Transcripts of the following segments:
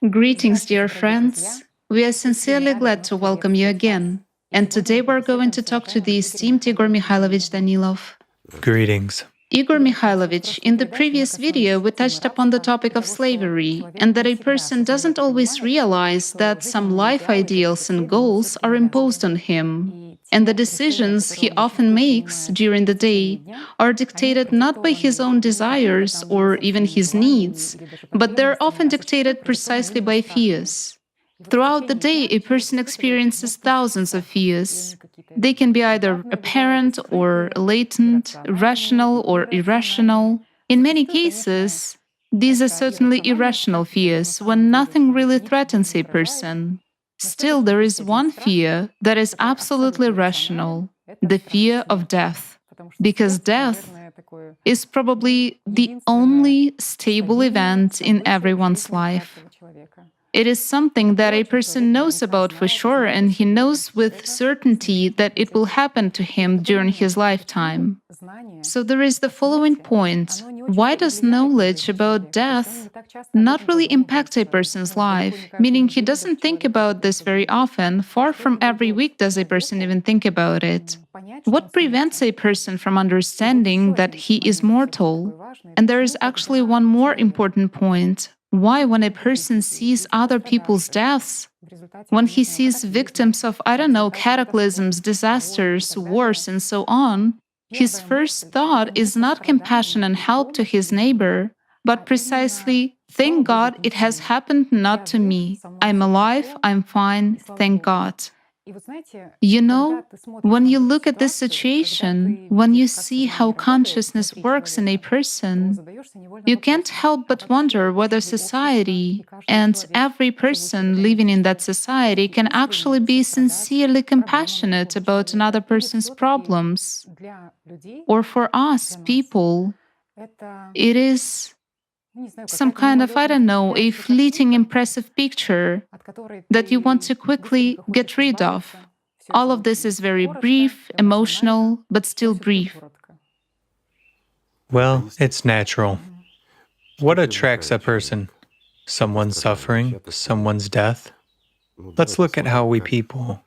Greetings, dear friends. We are sincerely glad to welcome you again. And today we're going to talk to the esteemed Igor Mikhailovich Danilov. Greetings. Igor Mikhailovich, in the previous video, we touched upon the topic of slavery, and that a person doesn't always realize that some life ideals and goals are imposed on him, and the decisions he often makes during the day are dictated not by his own desires or even his needs, but they're often dictated precisely by fears. Throughout the day, a person experiences thousands of fears. They can be either apparent or latent, rational or irrational. In many cases, these are certainly irrational fears when nothing really threatens a person. Still, there is one fear that is absolutely rational, the fear of death, because death is probably the only stable event in everyone's life. It is something that a person knows about for sure, and he knows with certainty that it will happen to him during his lifetime. So there is the following point. Why does knowledge about death not really impact a person's life? Meaning he doesn't think about this very often. Far from every week does a person even think about it. What prevents a person from understanding that he is mortal? And there is actually one more important point. Why, when a person sees other people's deaths, when he sees victims of, cataclysms, disasters, wars, and so on, his first thought is not compassion and help to his neighbor, but precisely, thank God it has happened not to me. I'm alive, I'm fine, thank God. You know, when you look at this situation, when you see how consciousness works in a person, you can't help but wonder whether society and every person living in that society can actually be sincerely compassionate about another person's problems. Or for us, people, it is some kind of, a fleeting impressive picture that you want to quickly get rid of. All of this is very brief, emotional, but still brief. Well, it's natural. What attracts a person? Someone's suffering, someone's death? Let's look at how we people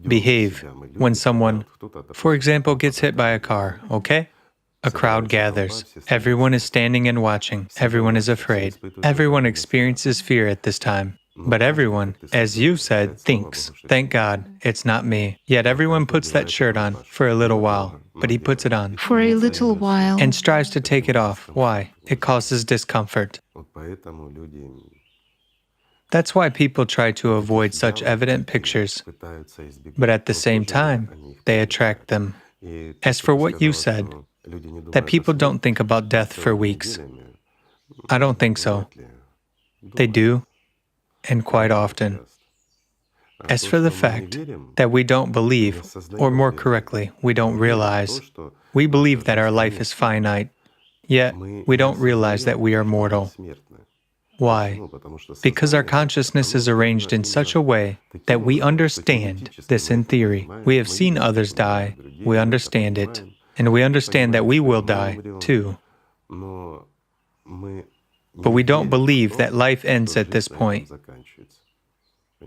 behave when someone, for example, gets hit by a car, okay? A crowd gathers. Everyone is standing and watching. Everyone is afraid. Everyone experiences fear at this time. But everyone, as you said, thinks, thank God, it's not me. Yet everyone puts that shirt on for a little while, but he puts it on For a little while. and strives to take it off. Why? It causes discomfort. That's why people try to avoid such evident pictures, but at the same time, they attract them. As for what you said, that people don't think about death for weeks, I don't think so. They do, and quite often. As for the fact that we don't believe, or more correctly, we don't realize, we believe that our life is finite, yet we don't realize that we are mortal. Why? Because our consciousness is arranged in such a way that we understand this in theory. We have seen others die, we understand it, and we understand that we will die, too. But we don't believe that life ends at this point.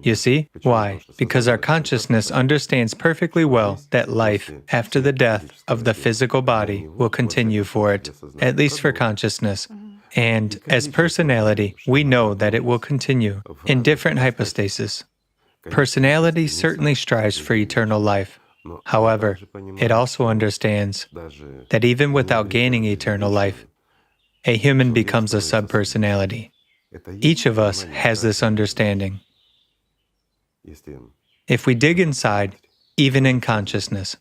You see? Why? Because our consciousness understands perfectly well that life, after the death of the physical body, will continue for it, at least for consciousness. And as personality, we know that it will continue in different hypostases. Personality certainly strives for eternal life. However, it also understands that even without gaining eternal life, a human becomes a subpersonality. Each of us has this understanding. If we dig inside, even in consciousness,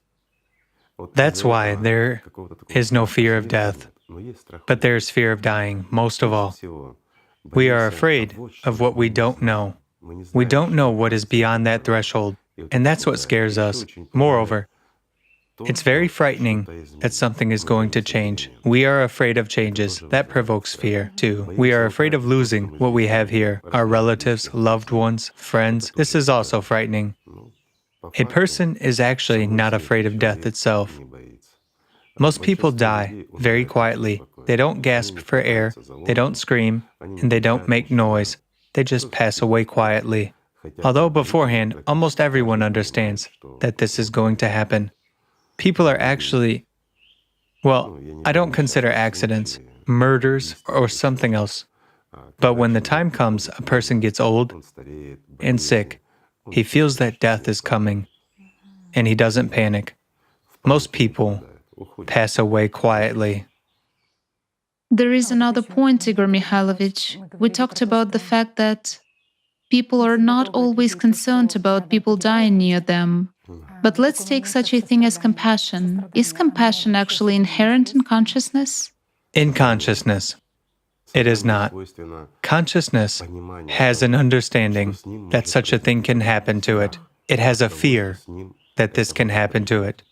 that's why there is no fear of death, but there is fear of dying, most of all. We are afraid of what we don't know. We don't know what is beyond that threshold, and that's what scares us. Moreover, it's very frightening that something is going to change. We are afraid of changes. That provokes fear, too. We are afraid of losing what we have here, our relatives, loved ones, friends. This is also frightening. A person is actually not afraid of death itself. Most people die very quietly. They don't gasp for air, they don't scream, and they don't make noise. they just pass away quietly. Although beforehand, almost everyone understands that this is going to happen. People are actually, well, I don't consider accidents, murders, or something else. But when the time comes, a person gets old and sick. He feels that death is coming, and he doesn't panic. Most people pass away quietly. There is another point, Igor Mikhailovich. We talked about the fact that people are not always concerned about people dying near them. But let's take such a thing as compassion. Is compassion actually inherent in consciousness? In consciousness, it is not. Consciousness has an understanding that such a thing can happen to it. It has a fear that this can happen to it.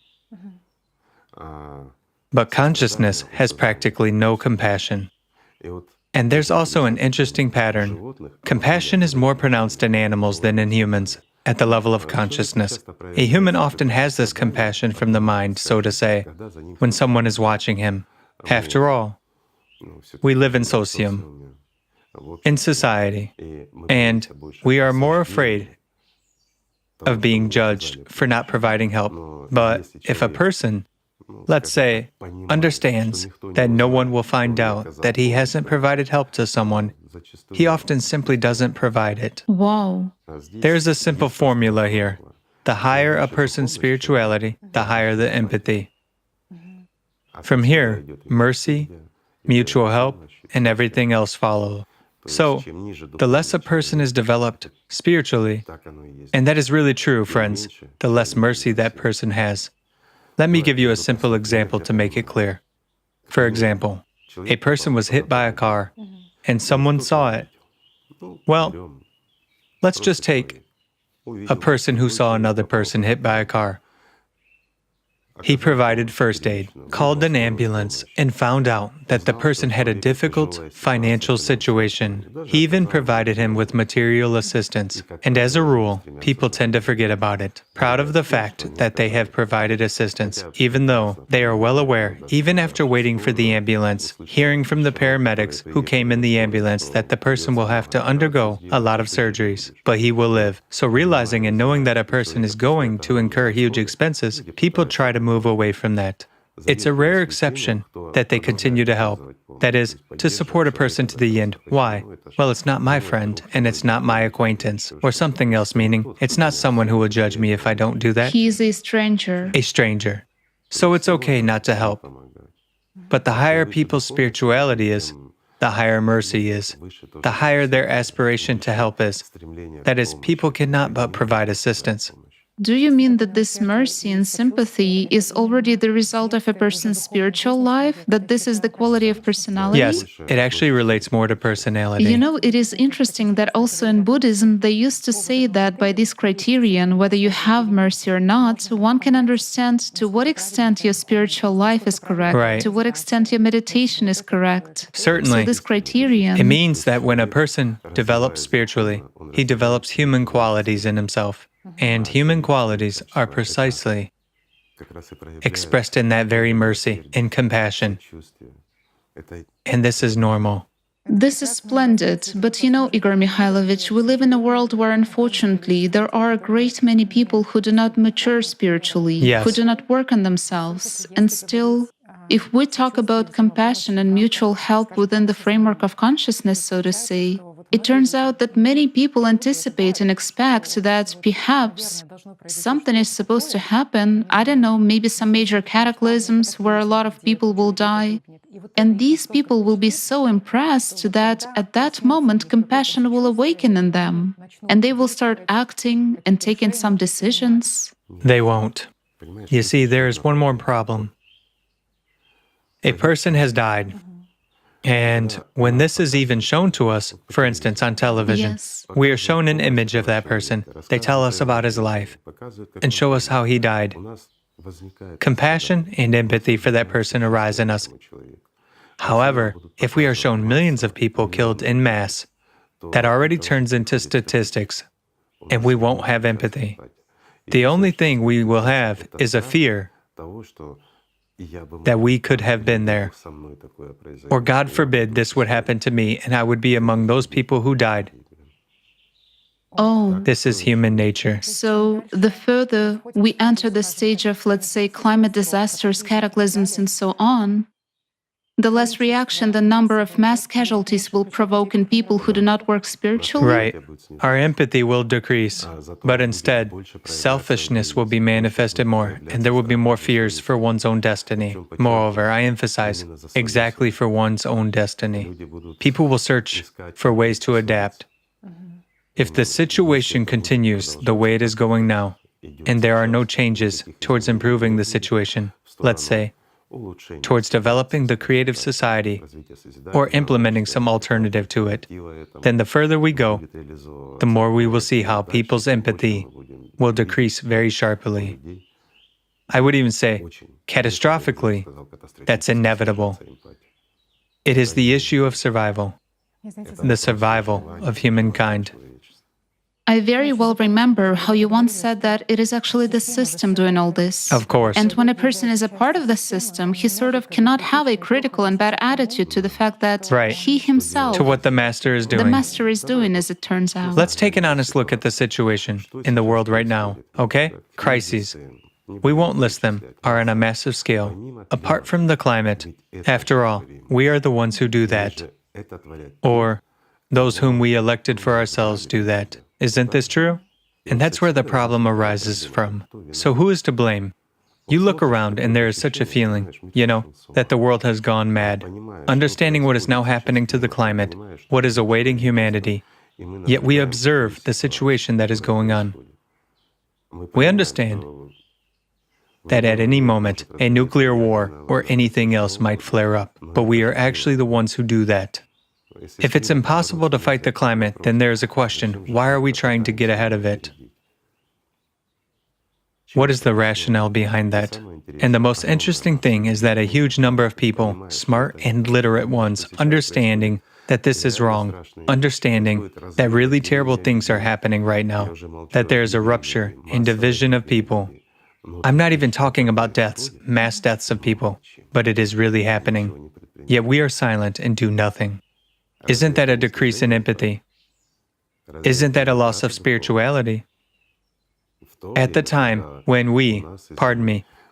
But consciousness has practically no compassion. And there's also an interesting pattern. Compassion is more pronounced in animals than in humans at the level of consciousness. A human often has this compassion from the mind, so to say, when someone is watching him. After all, we live in socium, in society, and we are more afraid of being judged for not providing help. But if a person, let's say, understands that no one will find out that he hasn't provided help to someone, he often simply doesn't provide it. Wow. There's a simple formula here. The higher a person's spirituality, the higher the empathy. From here, mercy, mutual help, and everything else follow. So, the less a person is developed spiritually, and that is really true, friends, the less mercy that person has. Let me give you a simple example to make it clear. For example, a person was hit by a car, and someone saw it. Well, let's just take a person who saw another person hit by a car. He provided first aid, called an ambulance, and found out that the person had a difficult financial situation. He even provided him with material assistance. And as a rule, people tend to forget about it, proud of the fact that they have provided assistance, even though they are well aware, even after waiting for the ambulance, hearing from the paramedics who came in the ambulance that the person will have to undergo a lot of surgeries, but he will live. So realizing and knowing that a person is going to incur huge expenses, people try to move away from that. It's a rare exception that they continue to help. That is, to support a person to the end. Why? Well, it's not my friend, and it's not my acquaintance, or something else, meaning it's not someone who will judge me if I don't do that. He is a stranger. A stranger. So it's okay not to help. But the higher people's spirituality is, the higher mercy is, the higher their aspiration to help is. That is, people cannot but provide assistance. Do you mean that this mercy and sympathy is already the result of a person's spiritual life? That this is the quality of personality? Yes, it actually relates more to personality. You know, it is interesting that also in Buddhism, they used to say that by this criterion, whether you have mercy or not, one can understand to what extent your spiritual life is correct, Right. to what extent your meditation is correct. Certainly. So this criterion... It means that when a person develops spiritually, he develops human qualities in himself. And human qualities are precisely expressed in that very mercy and compassion. And this is normal. This is splendid, but you know, Igor Mikhailovich, we live in a world where unfortunately there are a great many people who do not mature spiritually, Yes. who do not work on themselves, and still, if we talk about compassion and mutual help within the framework of consciousness, so to say, it turns out that many people anticipate and expect that perhaps something is supposed to happen, I don't know, maybe some major cataclysms where a lot of people will die. And these people will be so impressed that at that moment compassion will awaken in them, and they will start acting and taking some decisions. They won't. You see, there is one more problem. A person has died. And when this is even shown to us, for instance, on television, Yes. we are shown an image of that person. They tell us about his life and show us how he died. Compassion and empathy for that person arise in us. However, if we are shown millions of people killed en masse, that already turns into statistics, and we won't have empathy. The only thing we will have is a fear that we could have been there. Or God forbid this would happen to me and I would be among those people who died. Oh, This is human nature. so the further we enter the stage of, let's say, climate disasters, cataclysms, and so on, the less reaction the number of mass casualties will provoke in people who do not work spiritually? Right. Our empathy will decrease, but instead, selfishness will be manifested more, and there will be more fears for one's own destiny. Moreover, I emphasize, exactly for one's own destiny. People will search for ways to adapt. If the situation continues the way it is going now, and there are no changes towards improving the situation, let's say, towards developing the creative society or implementing some alternative to it, then the further we go, the more we will see how people's empathy will decrease very sharply. I would even say, catastrophically, that's inevitable. It is the issue of survival, the survival of humankind. I very well remember how you once said that it is actually the system doing all this. Of course. And when a person is a part of the system, he sort of cannot have a critical and bad attitude to the fact that Right. he himself, To what the master is the doing. master is doing, as it turns out. Let's take an honest look at the situation in the world right now, okay? Crises. We won't list them, are on a massive scale. Apart from the climate, after all, we are the ones who do that. Or those whom we elected for ourselves do that. Isn't this true? And that's where the problem arises from. So who is to blame? You look around and there is such a feeling, that the world has gone mad. Understanding what is now happening to the climate, what is awaiting humanity, yet we observe the situation that is going on. We understand that at any moment, a nuclear war or anything else might flare up, but we are actually the ones who do that. If it's impossible to fight the climate, then there is a question, why are we trying to get ahead of it? What is the rationale behind that? And the most interesting thing is that a huge number of people, smart and literate ones, understanding that this is wrong, understanding that really terrible things are happening right now, that there is a rupture and division of people. I'm not even talking about deaths, mass deaths of people, but it is really happening. Yet we are silent and do nothing. Isn't that a decrease in empathy? Isn't that a loss of spirituality? At the time when we,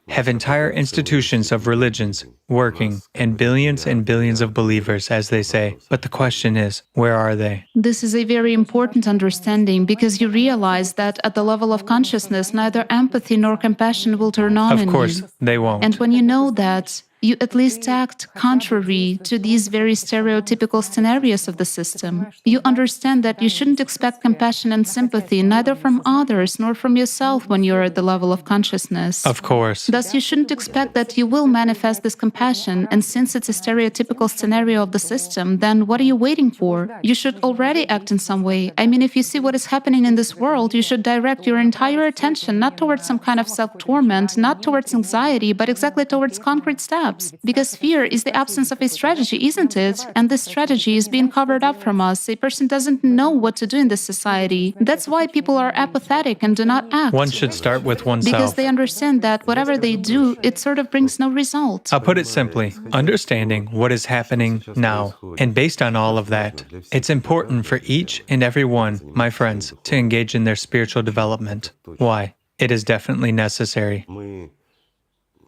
have entire institutions of religions working and billions of believers, as they say, but the question is, where are they? This is a very important understanding because you realize that at the level of consciousness, neither empathy nor compassion will turn on in Of course, you. they won't. And when you know that, you at least act contrary to these very stereotypical scenarios of the system. You understand that you shouldn't expect compassion and sympathy neither from others nor from yourself when you're at the level of consciousness. Of course. Thus, you shouldn't expect that you will manifest this compassion, and since it's a stereotypical scenario of the system, then what are you waiting for? You should already act in some way. I mean, if you see what is happening in this world, you should direct your entire attention not towards some kind of self-torment, not towards anxiety, but exactly towards concrete steps. Because fear is the absence of a strategy, isn't it? And this strategy is being covered up from us. A person doesn't know what to do in this society. That's why people are apathetic and do not act. One should start with oneself. Because they understand that whatever they do, it sort of brings no result. I'll put it simply, understanding what is happening now. And based on all of that, it's important for each and every one, my friends, to engage in their spiritual development. Why? It is definitely necessary.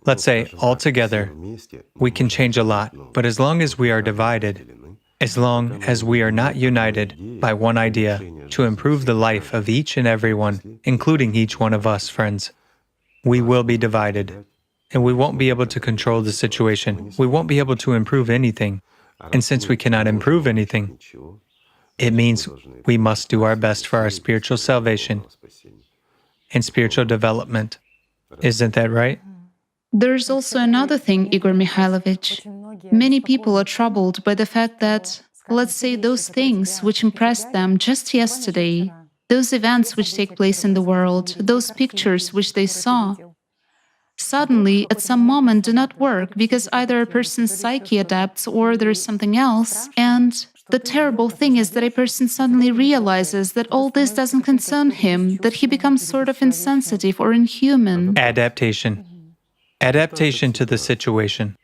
Let's say, altogether, we can change a lot, but as long as we are divided, as long as we are not united by one idea to improve the life of each and every one, including each one of us, friends, we will be divided, and we won't be able to control the situation. We won't be able to improve anything, and since we cannot improve anything, it means we must do our best for our spiritual salvation and spiritual development. Isn't that right? There's also another thing, Igor Mikhailovich. Many people are troubled by the fact that, let's say, those things which impressed them just yesterday, those events which take place in the world, those pictures which they saw, suddenly, at some moment, do not work because either a person's psyche adapts or there is something else. And the terrible thing is that a person suddenly realizes that all this doesn't concern him, that he becomes sort of insensitive or inhuman. Adaptation to the situation.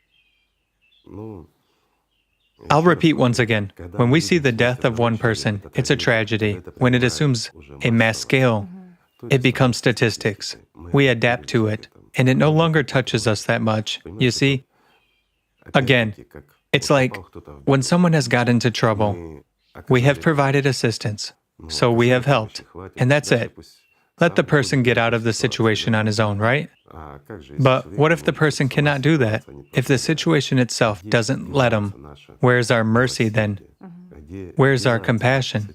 I'll repeat once again. When we see the death of one person, it's a tragedy. When it assumes a mass scale, it becomes statistics. We adapt to it, and it no longer touches us that much. You see? Again, it's like when someone has got into trouble, we have provided assistance, so we have helped, and that's it. Let the person get out of the situation on his own, right? But what if the person cannot do that? If the situation itself doesn't let him, where's our mercy then? Where's our compassion?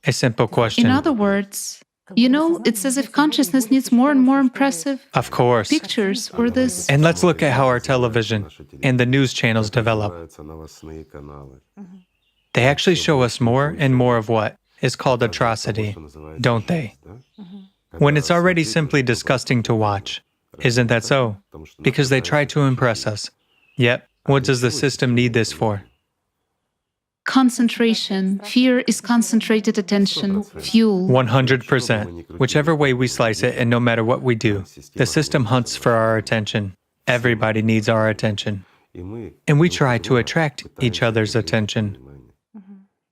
A simple question. In other words, it's as if consciousness needs more and more impressive Of course. pictures or this. And let's look at how our television and the news channels develop. They actually show us more and more of what is called atrocity, don't they? When it's already simply disgusting to watch. Isn't that so? Because they try to impress us. Yet, what does the system need this for? Concentration. Fear is concentrated attention, fuel. 100%. Whichever way we slice it, and no matter what we do, the system hunts for our attention. Everybody needs our attention. And we try to attract each other's attention.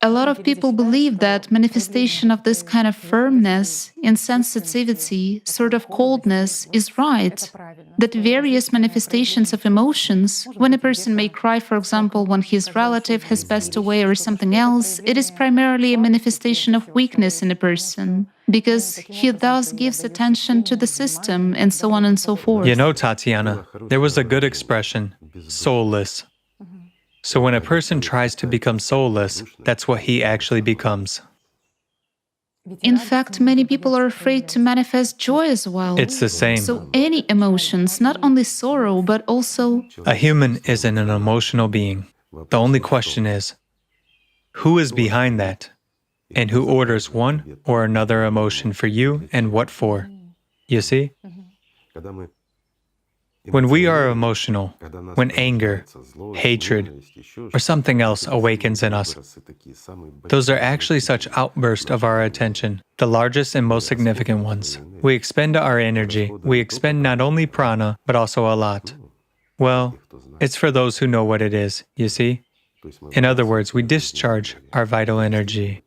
A lot of people believe that manifestation of this kind of firmness, insensitivity, sort of coldness is right. That various manifestations of emotions, when a person may cry, for example, when his relative has passed away or something else, it is primarily a manifestation of weakness in a person, because he thus gives attention to the system and so on and so forth. You know, Tatiana, there was a good expression, soulless. So when a person tries to become soulless, that's what he actually becomes. In fact, many people are afraid to manifest joy as well. It's the same. So any emotions, not only sorrow, but also... A human isn't an emotional being. The only question is, who is behind that? And who orders one or another emotion for you and what for? You see? When we are emotional, when anger, hatred, or something else awakens in us, those are actually such outbursts of our attention, the largest and most significant ones. We expend our energy. We expend not only prana, but also Allat. Well, it's for those who know what it is, you see? In other words, we discharge our vital energy.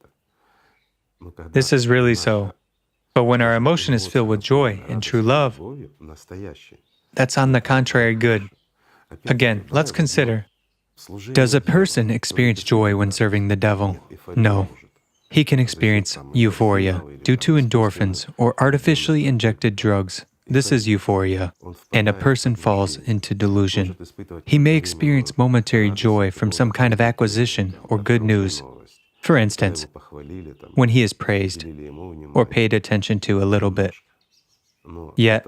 This is really so. But when our emotion is filled with joy and true love, that's on the contrary good. Again, let's consider, does a person experience joy when serving the devil? No. He can experience euphoria due to endorphins or artificially injected drugs. This is euphoria, and a person falls into delusion. He may experience momentary joy from some kind of acquisition or good news. For instance, when he is praised or paid attention to a little bit. Yet,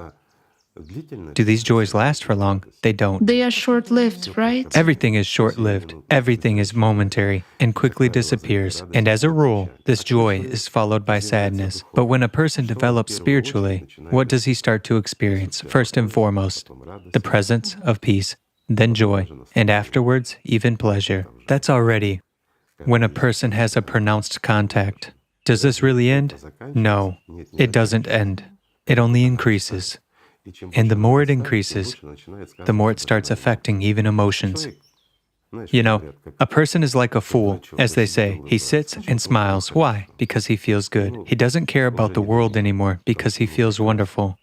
do these joys last for long? They don't. They are short-lived, right? Everything is short-lived. Everything is momentary and quickly disappears. And as a rule, this joy is followed by sadness. But when a person develops spiritually, what does he start to experience? First and foremost, the presence of peace, then joy, and afterwards, even pleasure. That's already when a person has a pronounced contact. Does this really end? No, it doesn't end. It only increases. And the more it increases, the more it starts affecting even emotions. You know, a person is like a fool, as they say. He sits and smiles. Why? Because he feels good. He doesn't care about the world anymore because he feels wonderful.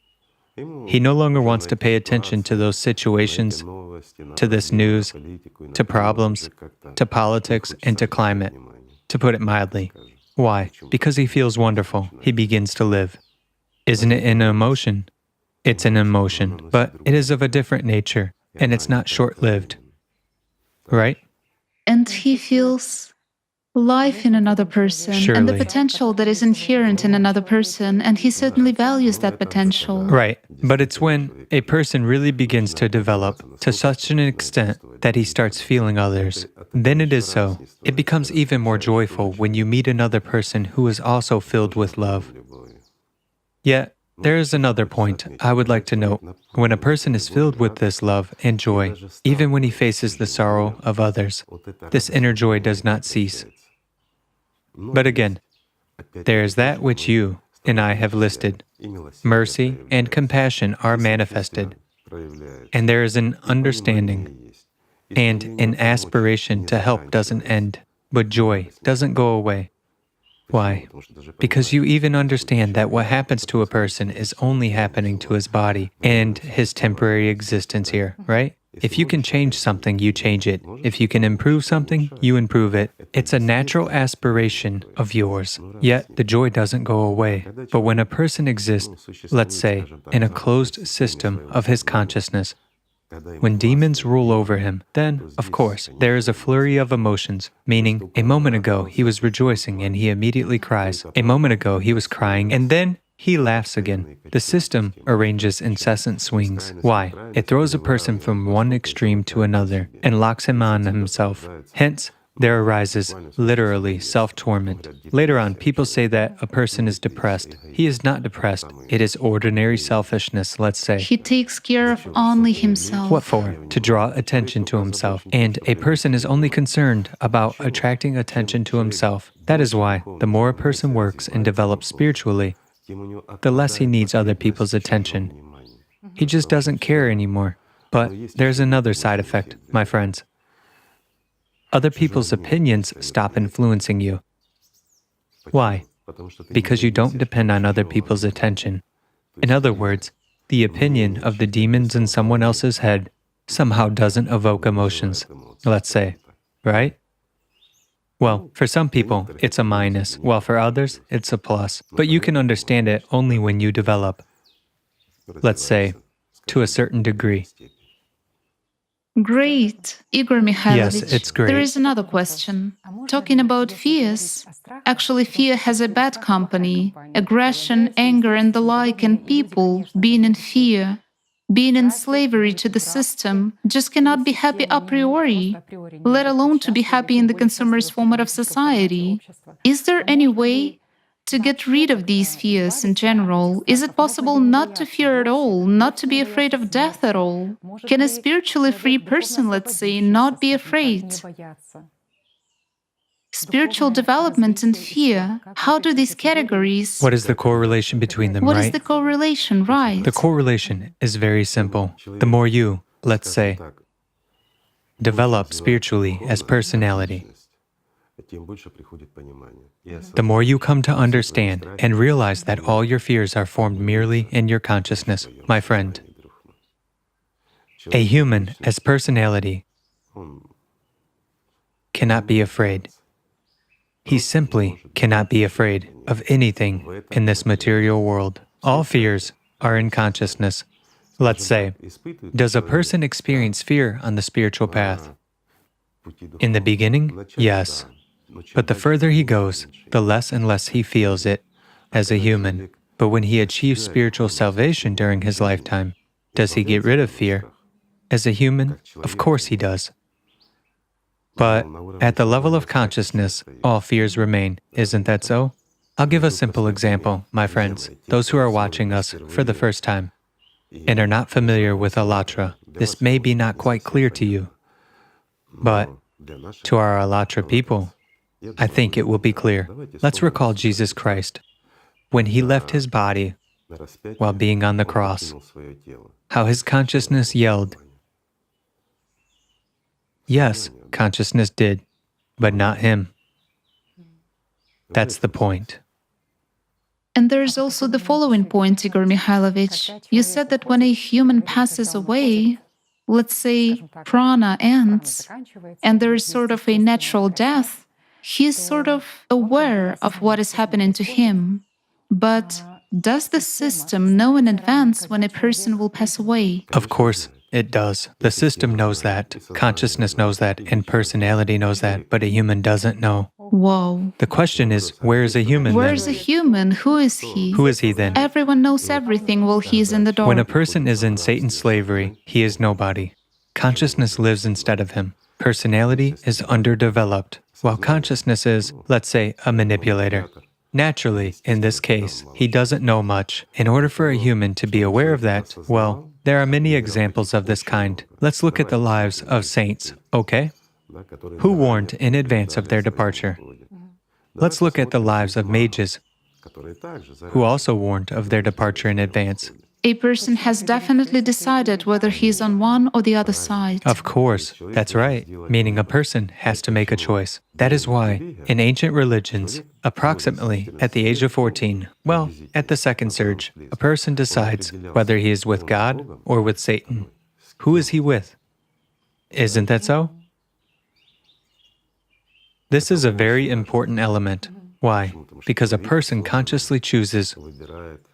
He no longer wants to pay attention to those situations, to this news, to problems, to politics, and to climate, to put it mildly. Why? Because he feels wonderful. He begins to live. Isn't it an emotion? It's an emotion, but it is of a different nature, and it's not short-lived. Right? And he feels life in another person, and the Surely. potential that is inherent in another person, and he certainly values that potential. Right, but it's when a person really begins to develop to such an extent that he starts feeling others. Then it is so. It becomes even more joyful when you meet another person who is also filled with love. Yet, there is another point I would like to note. When a person is filled with this love and joy, even when he faces the sorrow of others, this inner joy does not cease. But again, there is that which you and I have listed. Mercy and compassion are manifested, and there is an understanding. And an aspiration to help doesn't end, but joy doesn't go away. Why? Because you even understand that what happens to a person is only happening to his body and his temporary existence here, right? If you can change something, you change it. If you can improve something, you improve it. It's a natural aspiration of yours, yet the joy doesn't go away. But when a person exists, let's say, in a closed system of his consciousness, when demons rule over him, then, of course, there is a flurry of emotions, meaning a moment ago he was rejoicing and he immediately cries. A moment ago he was crying and then he laughs again. The system arranges incessant swings. Why? It throws a person from one extreme to another and locks him on himself. Hence, there arises, literally, self-torment. Later on, people say that a person is depressed. He is not depressed. It is ordinary selfishness, let's say. He takes care of only himself. What for? To draw attention to himself. And a person is only concerned about attracting attention to himself. That is why, the more a person works and develops spiritually, the less he needs other people's attention. He just doesn't care anymore. But there's another side effect, my friends. Other people's opinions stop influencing you. Why? Because you don't depend on other people's attention. In other words, the opinion of the demons in someone else's head somehow doesn't evoke emotions, let's say, right? Well, for some people, it's a minus, while for others, it's a plus. But you can understand it only when you develop, let's say, to a certain degree. Great, Igor Mikhailovich. Yes, it's great. There is another question. Talking about fears, actually fear has a bad company. Aggression, anger and the like, and people being in fear, being in slavery to the system, just cannot be happy a priori, let alone to be happy in the consumerist format of society. Is there any way to get rid of these fears in general? Is it possible not to fear at all, not to be afraid of death at all? Can a spiritually free person, let's say, not be afraid? Spiritual development and fear, how do these categories... What is the correlation between them, What right? is the correlation, right? The correlation is very simple. The more you, let's say, develop spiritually as personality, the more you come to understand and realize that all your fears are formed merely in your consciousness, my friend. A human as personality cannot be afraid. He simply cannot be afraid of anything in this material world. All fears are in consciousness. Let's say, does a person experience fear on the spiritual path? In the beginning, yes. But the further he goes, the less and less he feels it as a human. But when he achieves spiritual salvation during his lifetime, does he get rid of fear? As a human, of course he does. But at the level of consciousness, all fears remain. Isn't that so? I'll give a simple example, my friends, those who are watching us for the first time and are not familiar with Allatra. This may be not quite clear to you, but to our Allatra people, I think it will be clear. Let's recall Jesus Christ. When he left his body while being on the cross, how his consciousness yelled. Yes, consciousness did, but not him. That's the point. And there is also the following point, Igor Mikhailovich. You said that when a human passes away, let's say prana ends, and there is sort of a natural death, he is sort of aware of what is happening to him. But does the system know in advance when a person will pass away? Of course, it does. The system knows that, consciousness knows that, and personality knows that, but a human doesn't know. Whoa. The question is, where is a human Where then? is a human? Who is he? Who is he then? Everyone knows everything while he is in the dark. When a person is in Satan's slavery, he is nobody. Consciousness lives instead of him. Personality is underdeveloped, while consciousness is, let's say, a manipulator. Naturally, in this case, he doesn't know much. In order for a human to be aware of that, well, there are many examples of this kind. Let's look at the lives of saints, okay? Who warned in advance of their departure? Let's look at the lives of mages, who also warned of their departure in advance. A person has definitely decided whether he is on one or the other side. Of course, that's right, meaning a person has to make a choice. That is why, in ancient religions, approximately at the age of 14, well, at the second surge, a person decides whether he is with God or with Satan. Who is he with? Isn't that so? This is a very important element. Why? Because a person consciously chooses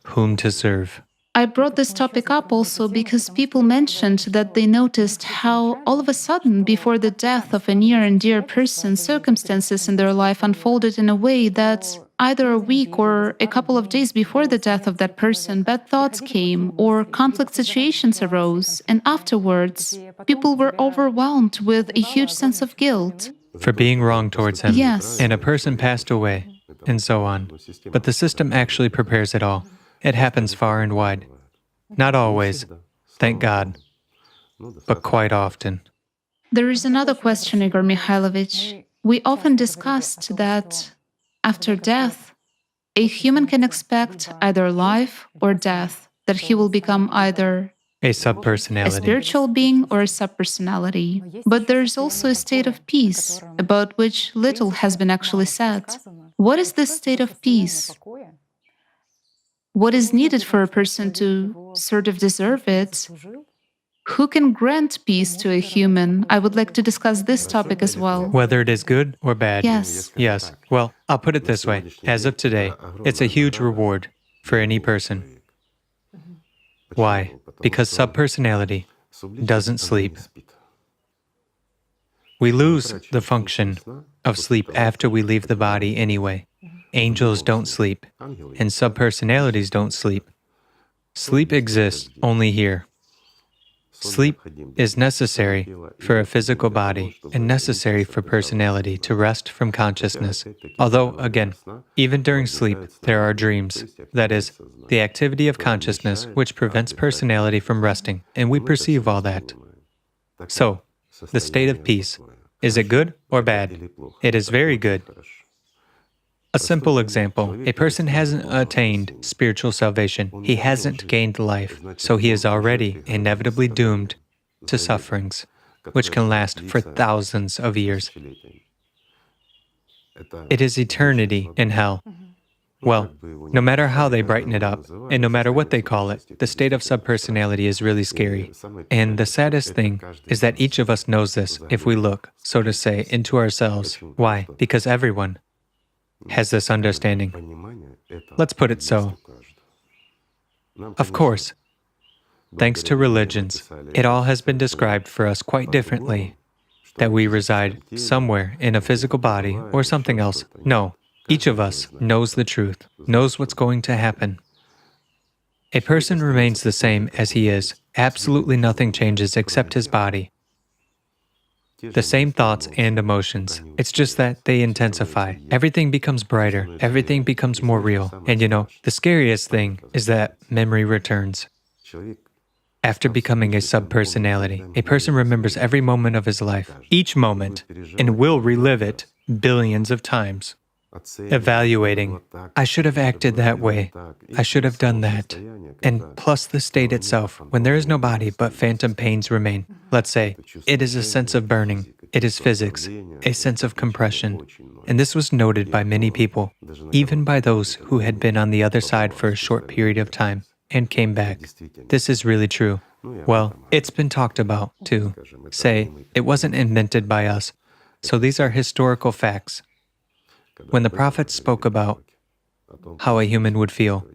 whom to serve. I brought this topic up also because people mentioned that they noticed how all of a sudden, before the death of a near and dear person, circumstances in their life unfolded in a way that either a week or a couple of days before the death of that person, bad thoughts came or conflict situations arose, and afterwards, people were overwhelmed with a huge sense of guilt. For being wrong towards him. Yes. And a person passed away, and so on. But the system actually prepares it all. It happens far and wide. Not always, thank God, but quite often. There is another question, Igor Mikhailovich. We often discussed that after death, a human can expect either life or death, that he will become either A a subpersonality. spiritual being or a subpersonality. But there is also a state of peace, about which little has been actually said. What is this state of peace? What is needed for a person to sort of deserve it? Who can grant peace to a human? I would like to discuss this topic as well. Whether it is good or bad. Yes. Yes. Well, I'll put it this way. As of today, it's a huge reward for any person. Why? Because subpersonality doesn't sleep. We lose the function of sleep after we leave the body anyway. Angels don't sleep, and subpersonalities don't sleep. Sleep exists only here. Sleep is necessary for a physical body and necessary for personality to rest from consciousness. Although, again, even during sleep, there are dreams. That is, the activity of consciousness which prevents personality from resting, and we perceive all that. So, the state of peace, is it good or bad? It is very good. A simple example, a person hasn't attained spiritual salvation. He hasn't gained life, so he is already inevitably doomed to sufferings, which can last for thousands of years. It is eternity in hell. Well, no matter how they brighten it up, and no matter what they call it, the state of subpersonality is really scary. And the saddest thing is that each of us knows this if we look, so to say, into ourselves. Why? Because everyone has this understanding. Let's put it so. Of course, thanks to religions, it all has been described for us quite differently, that we reside somewhere in a physical body or something else. No, each of us knows the truth, knows what's going to happen. A person remains the same as he is. Absolutely nothing changes except his body. The same thoughts and emotions. It's just that they intensify. Everything becomes brighter. Everything becomes more real. And the scariest thing is that memory returns. After becoming a subpersonality, a person remembers every moment of his life, each moment, and will relive it billions of times. Evaluating, I should have acted that way, I should have done that. And plus the state itself, when there is no body but phantom pains remain. Let's say, it is a sense of burning, it is physics, a sense of compression. And this was noted by many people, even by those who had been on the other side for a short period of time and came back. This is really true. Well, it's been talked about, too. Say, it wasn't invented by us. So these are historical facts. When the prophets spoke about how a human would feel.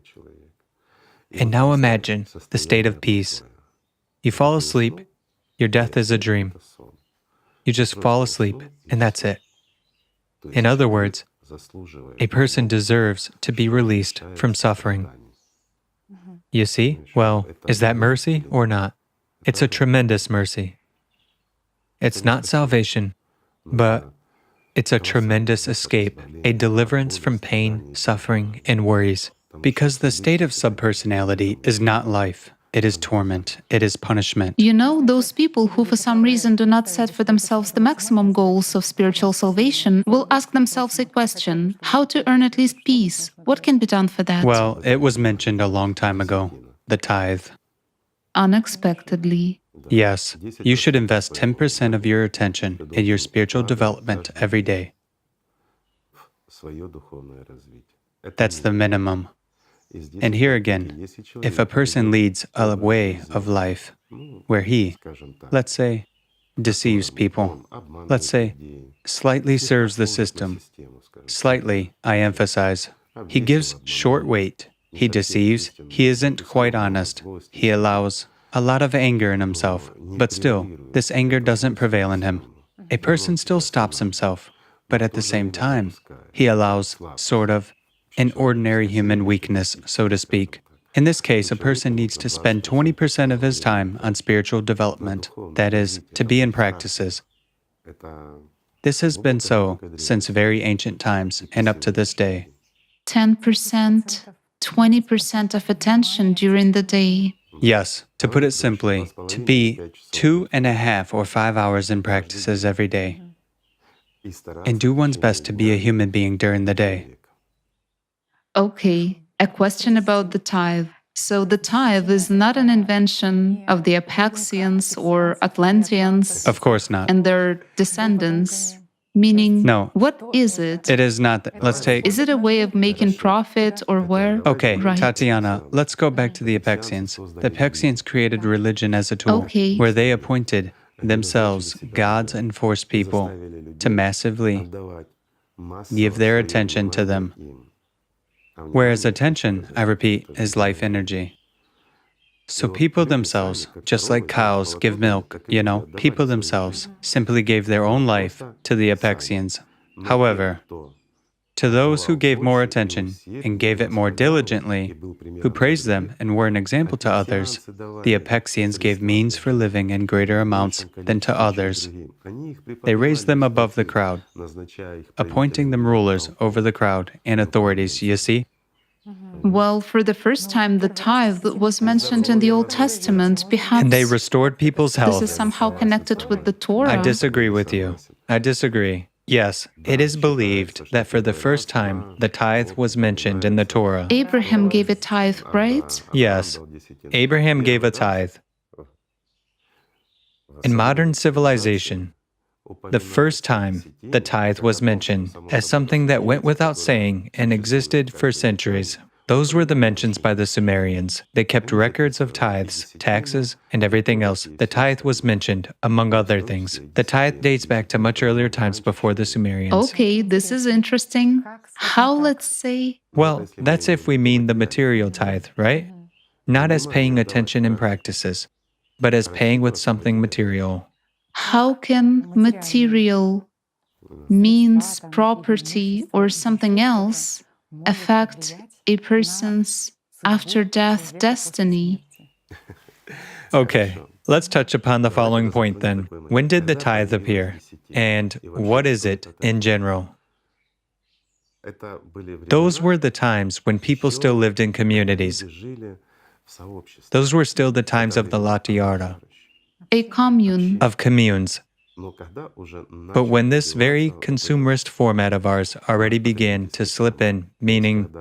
And now imagine the state of peace. You fall asleep, your death is a dream. You just fall asleep, and that's it. In other words, a person deserves to be released from suffering. You see? Well, is that mercy or not? It's a tremendous mercy. It's not salvation, but it's a tremendous escape, a deliverance from pain, suffering, and worries. Because the state of subpersonality is not life. It is torment. It is punishment. Those people who for some reason do not set for themselves the maximum goals of spiritual salvation will ask themselves a question: how to earn at least peace? What can be done for that? Well, it was mentioned a long time ago. the tithe. Unexpectedly. Yes, you should invest 10% of your attention in your spiritual development every day. That's the minimum. And here again, if a person leads a way of life where he, let's say, deceives people, let's say, slightly serves the system, slightly, I emphasize, he gives short weight, he deceives, he isn't quite honest, he allows a lot of anger in himself, but still, this anger doesn't prevail in him. A person still stops himself, but at the same time, he allows, sort of, an ordinary human weakness, so to speak. In this case, a person needs to spend 20% of his time on spiritual development, that is, to be in practices. This has been so since very ancient times and up to this day. 10%, 20% of attention during the day. Yes, to put it simply, to be 2.5 or 5 hours in practices every day, and do one's best to be a human being during the day. Okay, a question about the tithe. So the tithe is not an invention of the Apaxians or Atlanteans Of course not. and their descendants. Meaning, No. what is it? It is not. Let's take... Is it a way of making profit or where? Okay, Right. Tatiana, let's go back to the Apaxians. The Apaxians created religion as a tool, Okay. where they appointed themselves gods and forced people to massively give their attention to them. Whereas attention, I repeat, is life energy. So people themselves, just like cows give milk, people themselves simply gave their own life to the Apaxians. However, to those who gave more attention and gave it more diligently, who praised them and were an example to others, the Apaxians gave means for living in greater amounts than to others. They raised them above the crowd, appointing them rulers over the crowd and authorities, you see? Well, for the first time, the tithe was mentioned in the Old Testament. Perhaps And they restored people's health. this is somehow connected with the Torah. I disagree with you. I disagree. Yes, it is believed that for the first time, the tithe was mentioned in the Torah. Abraham gave a tithe, right? Yes, Abraham gave a tithe. In modern civilization, the first time the tithe was mentioned as something that went without saying and existed for centuries. Those were the mentions by the Sumerians. They kept records of tithes, taxes, and everything else. The tithe was mentioned, among other things. The tithe dates back to much earlier times before the Sumerians. Okay, this is interesting. How, let's say? Well, that's if we mean the material tithe, right? Not as paying attention in practices, but as paying with something material. How can material, means, property, or something else affect a person's after-death destiny? Okay, let's touch upon the following point then. When did the tithe appear? And what is it in general? Those were the times when people still lived in communities. Those were still the times of the Latiara, A commune. of communes. But when this very consumerist format of ours already began to slip in, meaning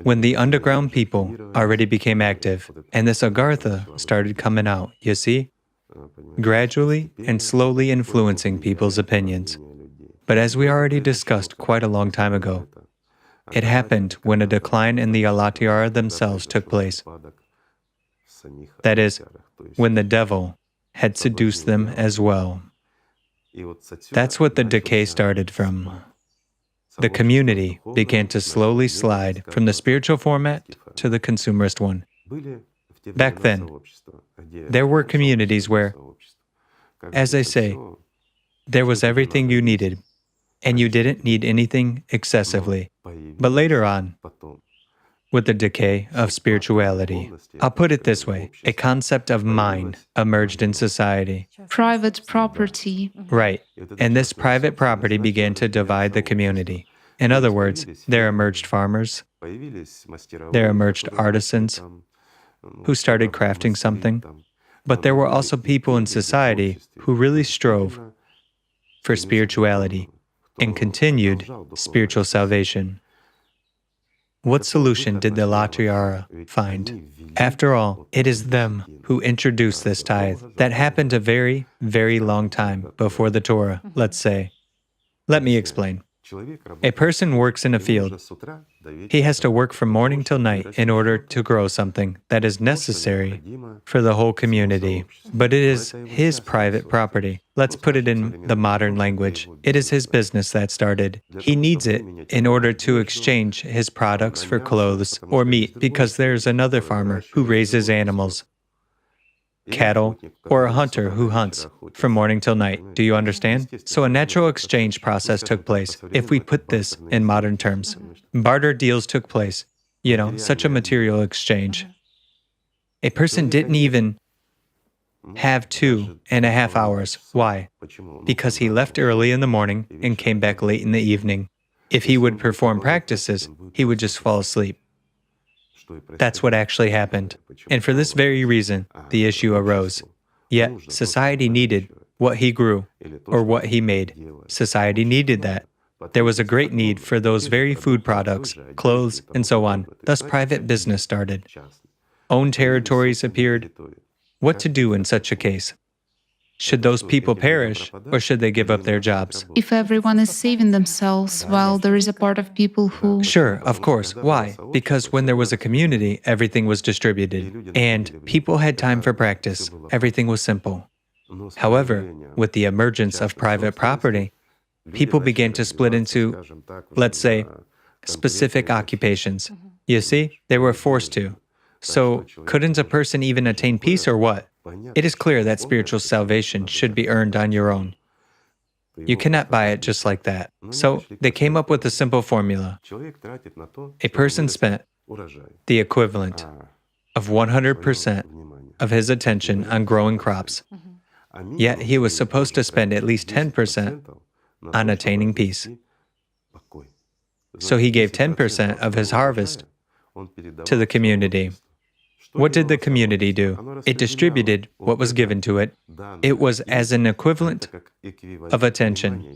when the underground people already became active, and this Agartha started coming out, you see? Gradually and slowly influencing people's opinions. But as we already discussed quite a long time ago, it happened when a decline in the Alatiara themselves took place. That is, when the devil had seduced them as well. That's what the decay started from. The community began to slowly slide from the spiritual format to the consumerist one. Back then, there were communities where, as I say, there was everything you needed, and you didn't need anything excessively. But later on, with the decay of spirituality, I'll put it this way, a concept of mine emerged in society. Private property. Right, and this private property began to divide the community. In other words, there emerged farmers, there emerged artisans who started crafting something, but there were also people in society who really strove for spirituality and continued spiritual salvation. What solution did the Latriara find? After all, it is them who introduced this tithe that happened a very, very long time before the Torah, let's say. Let me explain. A person works in a field. He has to work from morning till night in order to grow something that is necessary for the whole community. But it is his private property. Let's put it in the modern language. It is his business that started. He needs it in order to exchange his products for clothes or meat because there's another farmer who raises animals, cattle, or a hunter who hunts from morning till night. Do you understand? So a natural exchange process took place, if we put this in modern terms. Barter deals took place, such a material exchange. A person didn't even have 2.5 hours. Why? Because he left early in the morning and came back late in the evening. If he would perform practices, he would just fall asleep. That's what actually happened. And for this very reason, the issue arose. Yet, society needed what he grew, or what he made. Society needed that. There was a great need for those very food products, clothes, and so on. Thus, private business started. Own territories appeared. What to do in such a case? Should those people perish, or should they give up their jobs? If everyone is saving themselves, while there is a part of people who... Sure, of course. Why? Because when there was a community, everything was distributed, and people had time for practice. Everything was simple. However, with the emergence of private property, people began to split into, let's say, specific occupations. You see, they were forced to. So, couldn't a person even attain peace or what? It is clear that spiritual salvation should be earned on your own. You cannot buy it just like that. So, they came up with a simple formula. A person spent the equivalent of 100% of his attention on growing crops, yet he was supposed to spend at least 10% on attaining peace. So he gave 10% of his harvest to the community. What did the community do? It distributed what was given to it. It was as an equivalent of attention.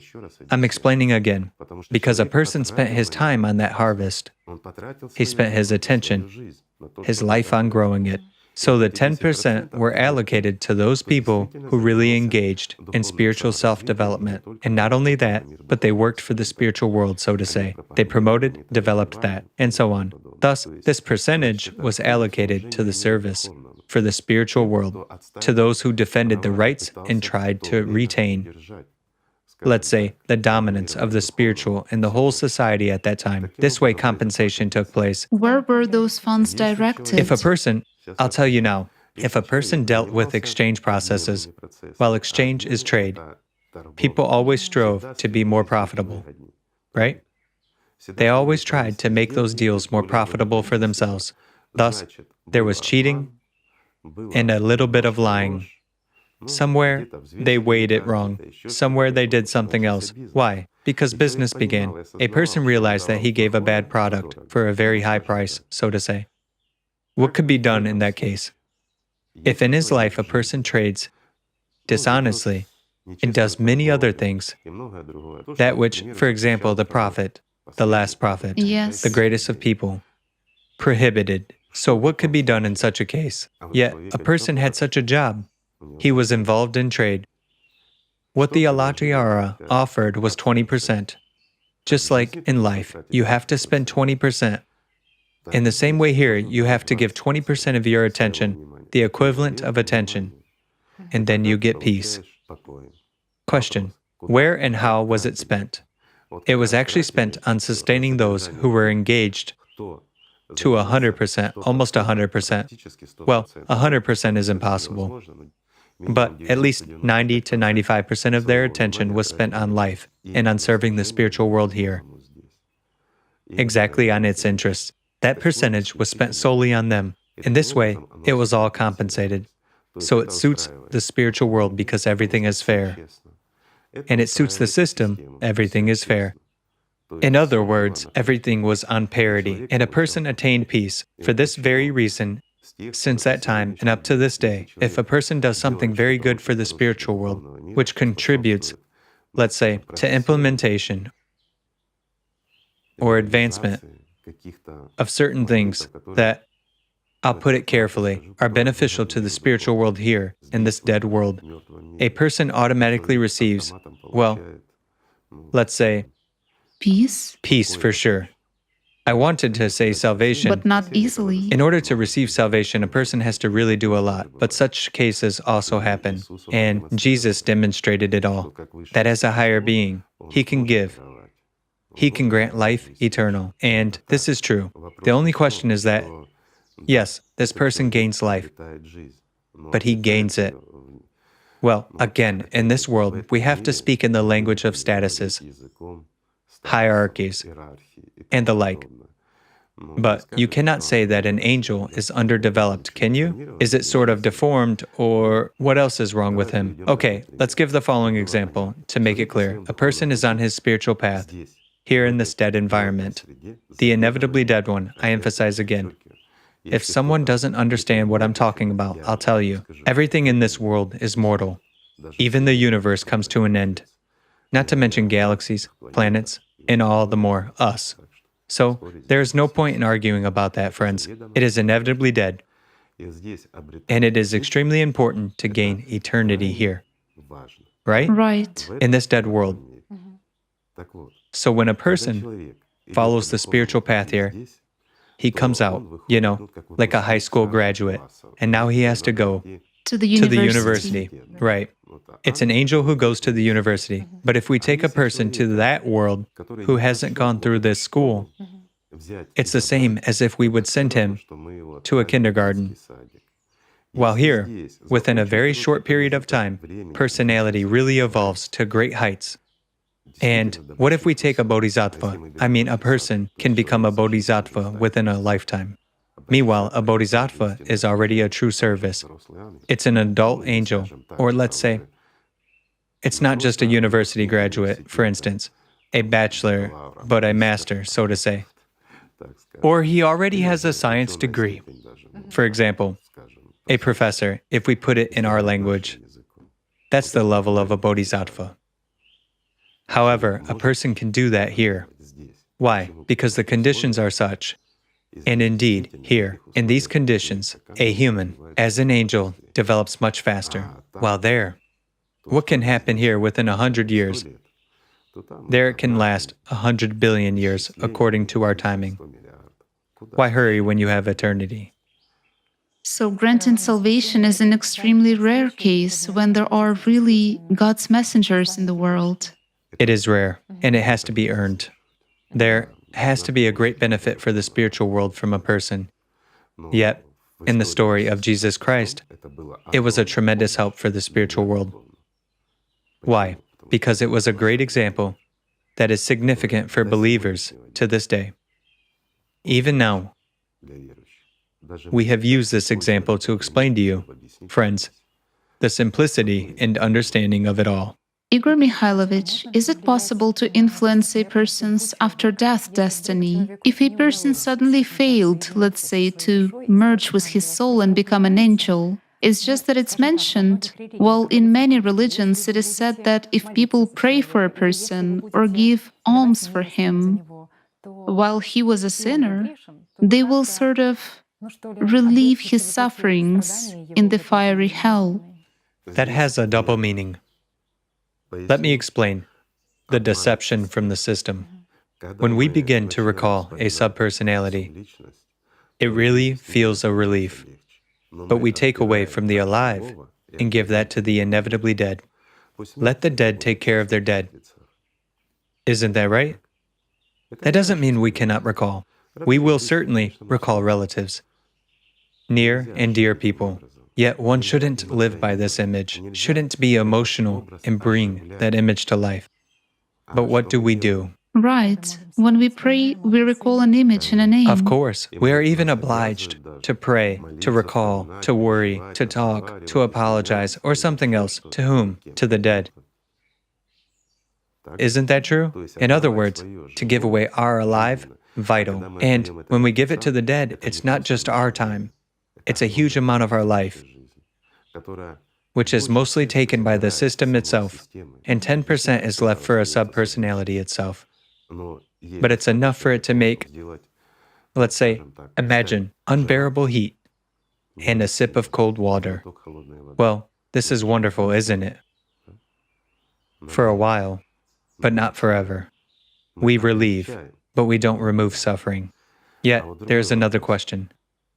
I'm explaining again. Because a person spent his time on that harvest. He spent his attention, his life on growing it. So the 10% were allocated to those people who really engaged in spiritual self-development. And not only that, but they worked for the spiritual world, so to say. They promoted, developed that, and so on. Thus, this percentage was allocated to the service for the spiritual world, to those who defended the rights and tried to retain, let's say, the dominance of the spiritual in the whole society at that time. This way, compensation took place. Where were those funds directed? If a person, I'll tell you now, if a person dealt with exchange processes, while exchange is trade, people always strove to be more profitable, right? They always tried to make those deals more profitable for themselves. Thus, there was cheating and a little bit of lying. Somewhere, they weighed it wrong. Somewhere, they did something else. Why? Because business began. A person realized that he gave a bad product for a very high price, so to say. What could be done in that case? If in his life a person trades dishonestly and does many other things, that which, for example, the prophet, the last prophet, Yes. the greatest of people, prohibited. So what could be done in such a case? Yet, a person had such a job. He was involved in trade. What the Allat offered was 20%. Just like in life, you have to spend 20%. In the same way here, you have to give 20% of your attention, the equivalent of attention, and then you get peace. Question: where and how was it spent? It was actually spent on sustaining those who were engaged to 100%, almost 100%. Well, 100% is impossible. But at least 90 to 95% of their attention was spent on life and on serving the spiritual world here. Exactly on its interests. That percentage was spent solely on them. In this way, it was all compensated. So it suits the spiritual world because everything is fair. And it suits the system, everything is fair. In other words, everything was on parity, and a person attained peace. For this very reason, since that time and up to this day, if a person does something very good for the spiritual world, which contributes, let's say, to implementation or advancement of certain things that, I'll put it carefully, are beneficial to the spiritual world here, in this dead world, a person automatically receives, well, let's say, Peace, peace for sure. I wanted to say salvation. but not easily. In order to receive salvation, a person has to really do a lot, but such cases also happen, and Jesus demonstrated it all, that as a higher being, He can give. He can grant life eternal, and this is true. The only question is that, yes, this person gains life, but he gains it. Well, again, in this world, we have to speak in the language of statuses, hierarchies, and the like. But you cannot say that an angel is underdeveloped, can you? Is it sort of deformed, or what else is wrong with him? Okay, let's give the following example to make it clear. A person is on his spiritual path, here in this dead environment. The inevitably dead one, I emphasize again. If someone doesn't understand what I'm talking about, I'll tell you. Everything in this world is mortal. Even the universe comes to an end. Not to mention galaxies, planets, and all the more us. So, there is no point in arguing about that, friends. It is inevitably dead. And it is extremely important to gain eternity here. Right? Right. In this dead world. So when a person follows the spiritual path here, he comes out, like a high school graduate, and now he has to go To the to the university. university. Right. It's an angel who goes to the university. But if we take a person to that world who hasn't gone through this school, it's the same as if we would send him to a kindergarten. While here, within a very short period of time, personality really evolves to great heights. And what if we take a bodhisattva? I mean, a person can become a bodhisattva within a lifetime. Meanwhile, a bodhisattva is already a true service. It's an adult angel, or let's say, it's not just a university graduate, for instance, a bachelor, but a master, so to say. Or he already has a science degree. For example, a professor, if we put it in our language. That's the level of a bodhisattva. However, a person can do that here. Why? Because the conditions are such. And indeed, here, in these conditions, a human, as an angel, develops much faster. While there, what can happen here within 100 years? There it can last 100 billion years, according to our timing. Why hurry when you have eternity? So granting salvation is an extremely rare case when there are really God's messengers in the world. It is rare, and it has to be earned. There has to be a great benefit for the spiritual world from a person. Yet, in the story of Jesus Christ, it was a tremendous help for the spiritual world. Why? Because it was a great example that is significant for believers to this day. Even now, we have used this example to explain to you, friends, the simplicity and understanding of it all. Igor Mikhailovich, is it possible to influence a person's after-death destiny? If a person suddenly failed, let's say, to merge with his soul and become an angel, it's just that it's mentioned. Well, in many religions, it is said that if people pray for a person or give alms for him while he was a sinner, they will sort of relieve his sufferings in the fiery hell. That has a double meaning. Let me explain the deception from the system. When we begin to recall a subpersonality, it really feels a relief. But we take away from the alive and give that to the inevitably dead. Let the dead take care of their dead. Isn't that right? That doesn't mean we cannot recall. We will certainly recall relatives, near and dear people. Yet one shouldn't live by this image, shouldn't be emotional and bring that image to life. But what do we do? Right. When we pray, we recall an image and a name. Of course, we are even obliged to pray, to recall, to worry, to talk, to apologize, or something else. To whom? To the dead. Isn't that true? In other words, to give away our alive, vital. And when we give it to the dead, it's not just our time. It's a huge amount of our life, which is mostly taken by the system itself, and 10% is left for a subpersonality itself. But it's enough for it to make Let's say, imagine unbearable heat and a sip of cold water. Well, this is wonderful, isn't it? For a while, but not forever. We relieve, but we don't remove suffering. Yet, there's another question.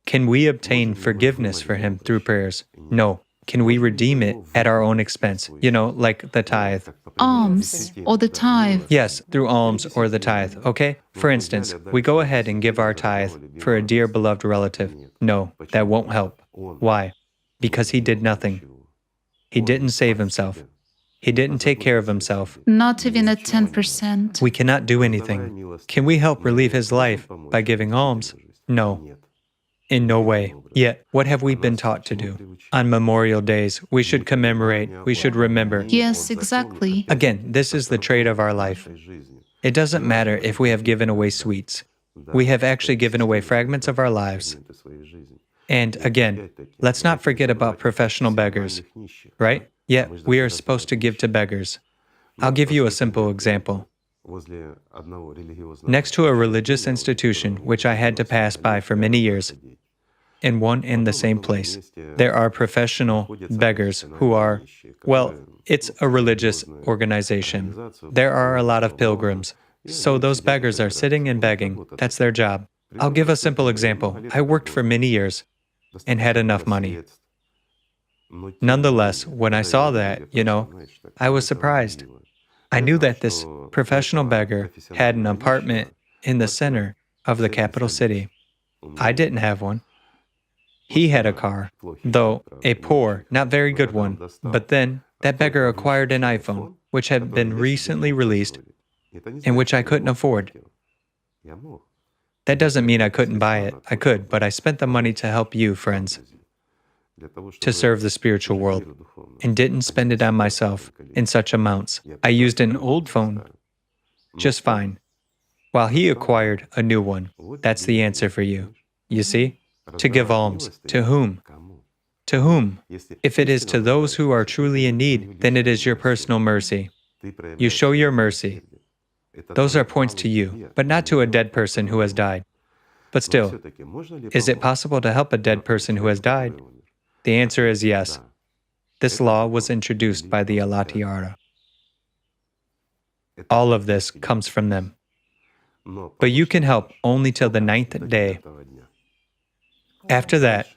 Can we obtain forgiveness for him through prayers? No. Can we redeem it at our own expense? Like the tithe. Alms or the tithe. Yes, through alms or the tithe, okay? For instance, we go ahead and give our tithe for a dear beloved relative. No, that won't help. Why? Because he did nothing. He didn't save himself. He didn't take care of himself. Not even at 10%. We cannot do anything. Can we help relieve his life by giving alms? No. In no way. Yet, what have we been taught to do? On Memorial Days, we should commemorate, we should remember. Yes, exactly. Again, this is the trait of our life. It doesn't matter if we have given away sweets. We have actually given away fragments of our lives. And again, let's not forget about professional beggars, right? Yet, we are supposed to give to beggars. I'll give you a simple example. Next to a religious institution which I had to pass by for many years, in one and the same place, there are professional beggars who are, well, it's a religious organization. There are a lot of pilgrims. So those beggars are sitting and begging. That's their job. I'll give a simple example. I worked for many years and had enough money. Nonetheless, when I saw that, I was surprised. I knew that this professional beggar had an apartment in the center of the capital city. I didn't have one. He had a car, though a poor, not very good one. But then, that beggar acquired an iPhone, which had been recently released, and which I couldn't afford. That doesn't mean I couldn't buy it. I could, but I spent the money to help you, friends, to serve the spiritual world, and didn't spend it on myself in such amounts. I used an old phone just fine, while he acquired a new one. That's the answer for you. You see? To give alms. To whom? To whom? If it is to those who are truly in need, then it is your personal mercy. You show your mercy. Those are points to you, but not to a dead person who has died. But still, is it possible to help a dead person who has died? The answer is yes. This law was introduced by the Allat. All of this comes from them. But you can help only till the 9th day. After that,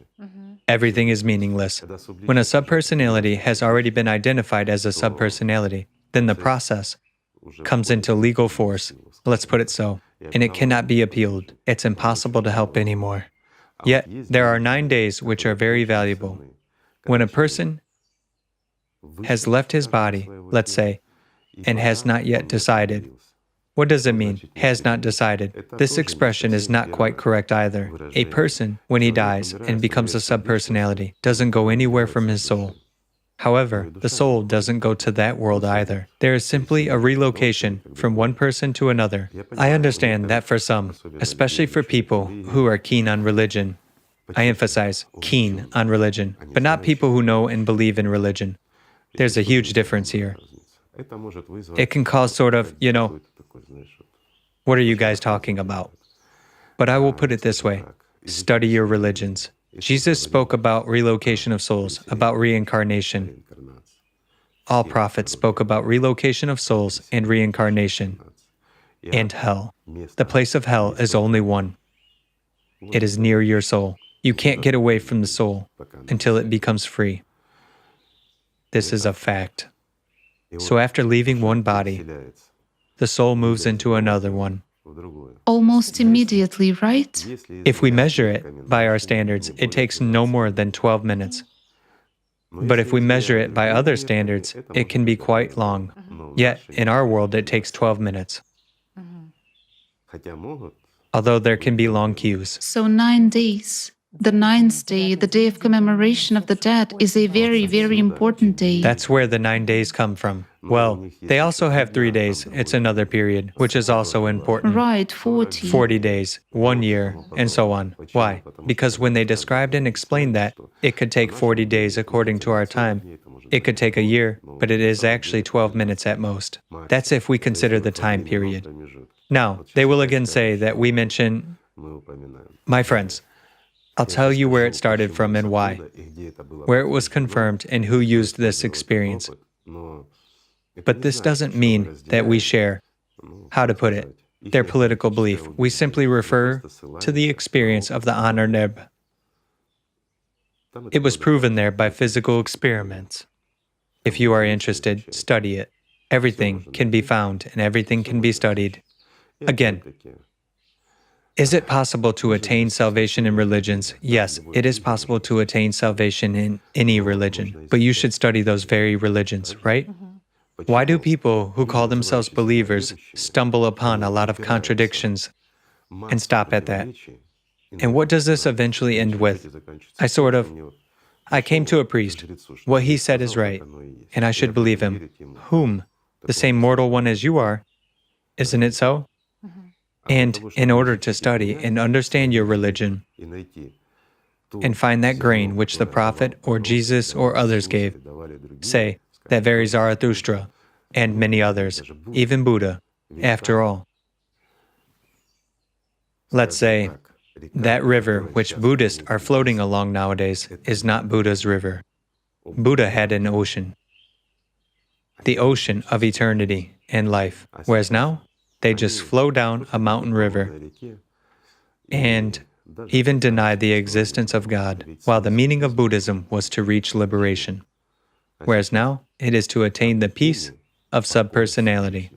everything is meaningless. When a subpersonality has already been identified as a subpersonality, then the process comes into legal force, let's put it so, and it cannot be appealed. It's impossible to help anymore. Yet, there are 9 days which are very valuable. When a person has left his body, let's say, and has not yet decided. What does it mean, has not decided? This expression is not quite correct either. A person, when he dies and becomes a subpersonality, doesn't go anywhere from his soul. However, the soul doesn't go to that world either. There is simply a relocation from one person to another. I understand that for some, especially for people who are keen on religion, I emphasize keen on religion, but not people who know and believe in religion. There's a huge difference here. It can cause sort of, what are you guys talking about? But I will put it this way, study your religions. Jesus spoke about relocation of souls, about reincarnation. All prophets spoke about relocation of souls and reincarnation. And hell. The place of hell is only one. It is near your soul. You can't get away from the soul until it becomes free. This is a fact. So after leaving one body, the soul moves into another one. Almost immediately, right? If we measure it by our standards, it takes no more than 12 minutes. But if we measure it by other standards, it can be quite long. Yet, in our world, it takes 12 minutes. Although there can be long queues. So 9 days. The 9th day, the day of commemoration of the dead, is a very, very important day. That's where the 9 days come from. Well, they also have 3 days. It's another period, which is also important. Right, 40. 40 days, 1 year, and so on. Why? Because when they described and explained that, it could take 40 days according to our time. It could take a year, but it is actually 12 minutes at most. That's if we consider the time period. Now, they will again say that we mention My friends, I'll tell you where it started from and why, where it was confirmed and who used this experience. But this doesn't mean that we share, how to put it, their political belief. We simply refer to the experience of the Honor Neb. It was proven there by physical experiments. If you are interested, study it. Everything can be found and everything can be studied. Again, is it possible to attain salvation in religions? Yes, it is possible to attain salvation in any religion, but you should study those very religions, right? Why do people who call themselves believers stumble upon a lot of contradictions and stop at that? And what does this eventually end with? I came to a priest. What he said is right, and I should believe him. Whom? The same mortal one as you are. Isn't it so? And in order to study and understand your religion and find that grain which the prophet or Jesus or others gave, say, that very Zarathustra and many others, even Buddha, after all. Let's say, that river which Buddhists are floating along nowadays is not Buddha's river. Buddha had an ocean, the ocean of eternity and life, whereas now they just flow down a mountain river and even deny the existence of God, while the meaning of Buddhism was to reach liberation, whereas now it is to attain the peace of subpersonality,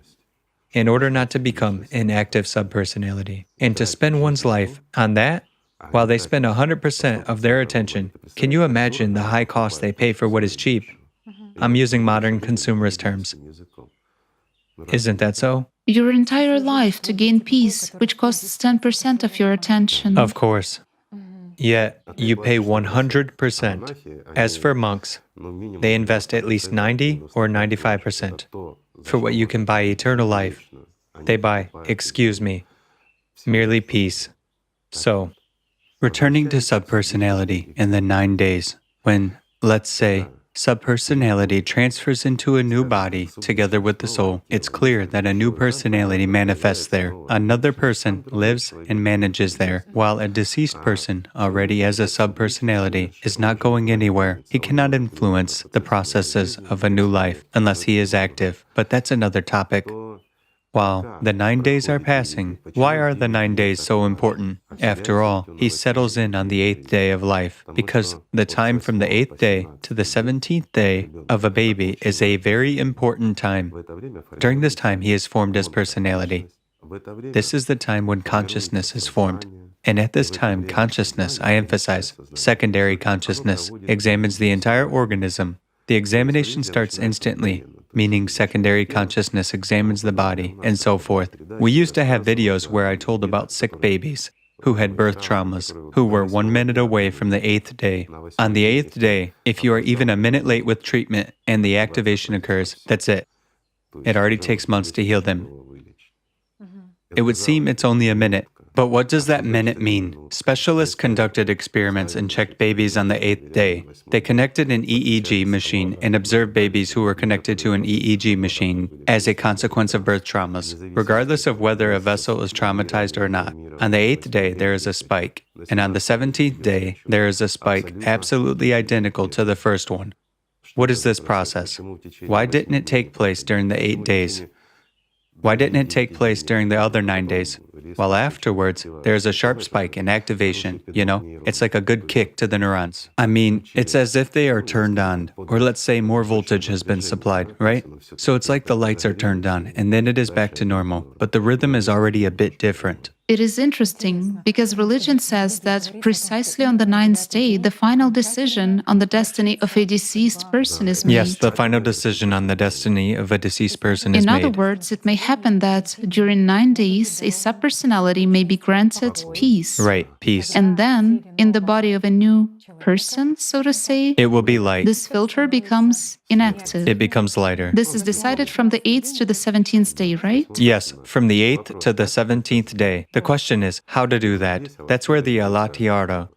in order not to become an active subpersonality, and to spend one's life on that, while they spend 100% of their attention. Can you imagine the high cost they pay for what is cheap? I'm using modern consumerist terms. Isn't that so? Your entire life to gain peace, which costs 10% of your attention. Of course. Yet you pay 100%. As for monks, they invest at least 90 or 95%. For what you can buy eternal life, they buy, merely peace. So, returning to subpersonality in the 9 days, when, let's say, subpersonality transfers into a new body together with the soul, it's clear that a new personality manifests there. Another person lives and manages there, while a deceased person, already as a subpersonality, is not going anywhere. He cannot influence the processes of a new life unless he is active. But that's another topic. While the 9 days are passing, why are the 9 days so important? After all, he settles in on the 8th day of life, because the time from the 8th day to the 17th day of a baby is a very important time. During this time, he is formed as personality. This is the time when consciousness is formed. And at this time, consciousness, I emphasize, secondary consciousness, examines the entire organism. The examination starts instantly, meaning secondary consciousness examines the body, and so forth. We used to have videos where I told about sick babies who had birth traumas, who were 1 minute away from the 8th day. On the 8th day, if you are even a minute late with treatment and the activation occurs, that's it. It already takes months to heal them. It would seem it's only a minute. But what does that minute mean? Specialists conducted experiments and checked babies on the 8th day. They connected an EEG machine and observed babies who were connected to an EEG machine as a consequence of birth traumas, regardless of whether a vessel is traumatized or not. On the 8th day, there is a spike, and on the 17th day, there is a spike absolutely identical to the first one. What is this process? Why didn't it take place during the 8 days? Why didn't it take place during the other 9 days? Well, afterwards, there's a sharp spike in activation, It's like a good kick to the neurons. I mean, it's as if they are turned on, or let's say more voltage has been supplied, right? So it's like the lights are turned on, and then it is back to normal, but the rhythm is already a bit different. It is interesting because religion says that precisely on the 9th day, the final decision on the destiny of a deceased person is made. Yes, the final decision on the destiny of a deceased person is made. In other words, it may happen that during 9 days, a subpersonality may be granted peace. Right, peace. And then, in the body of a new person, so to say, it will be light. This filter becomes inactive. It becomes lighter. This is decided from the 8th to the 17th day, right? Yes, from the 8th to the 17th day. The The question is how to do that. That's where the Allat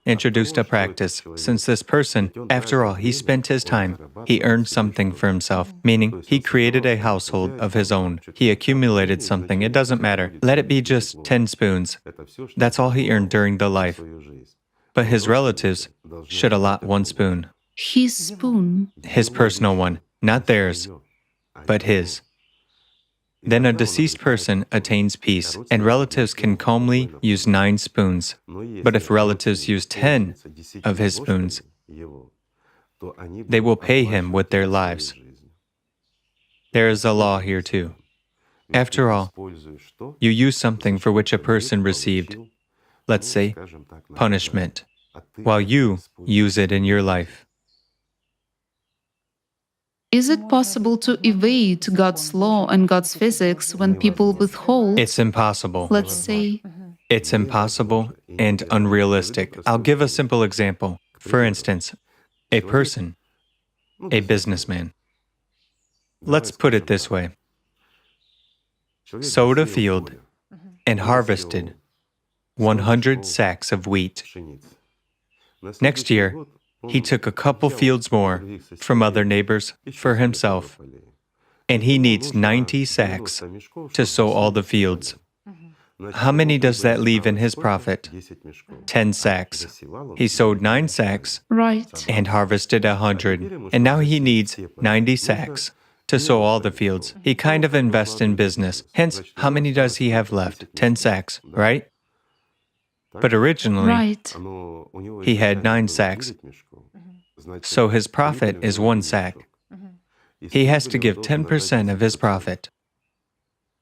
introduced a practice. Since this person, after all, he spent his time, he earned something for himself, meaning he created a household of his own. He accumulated something, it doesn't matter. Let it be just 10 spoons. That's all he earned during the life. But his relatives should allot 1 spoon. His spoon. His personal one, not theirs, but his. Then a deceased person attains peace, and relatives can calmly use 9 spoons. But if relatives use 10 of his spoons, they will pay him with their lives. There is a law here too. After all, you use something for which a person received, let's say, punishment, while you use it in your life. Is it possible to evade God's law and God's physics when people withhold, It's impossible. let's say, It's impossible and unrealistic. I'll give a simple example. For instance, a person, a businessman. Let's put it this way. Sowed a field and harvested 100 sacks of wheat. Next year, he took a couple fields more from other neighbors for himself, and he needs 90 sacks to sow all the fields. How many does that leave in his profit? 10 sacks. He sowed 9 sacks right? and harvested 100, and now he needs 90 sacks to sow all the fields. He kind of invests in business. Hence, how many does he have left? 10 sacks, right? But originally, Right. he had 9 sacks. So his profit is 1 sack. He has to give 10% of his profit.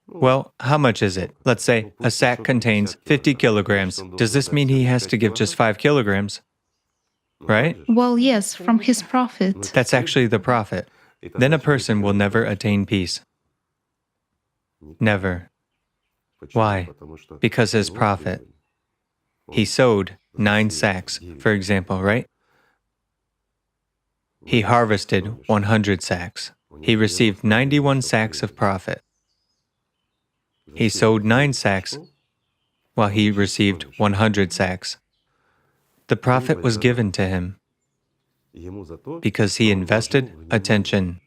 Well, how much is it? Let's say a sack contains 50 kilograms. Does this mean he has to give just 5 kilograms? Right? Well, yes, from his profit. That's actually the profit. Then a person will never attain peace. Never. Why? Because his profit. He sowed 9 sacks, for example, right? He harvested 100 sacks. He received 91 sacks of profit. He sowed 9 sacks, while he received 100 sacks. The profit was given to him because he invested attention.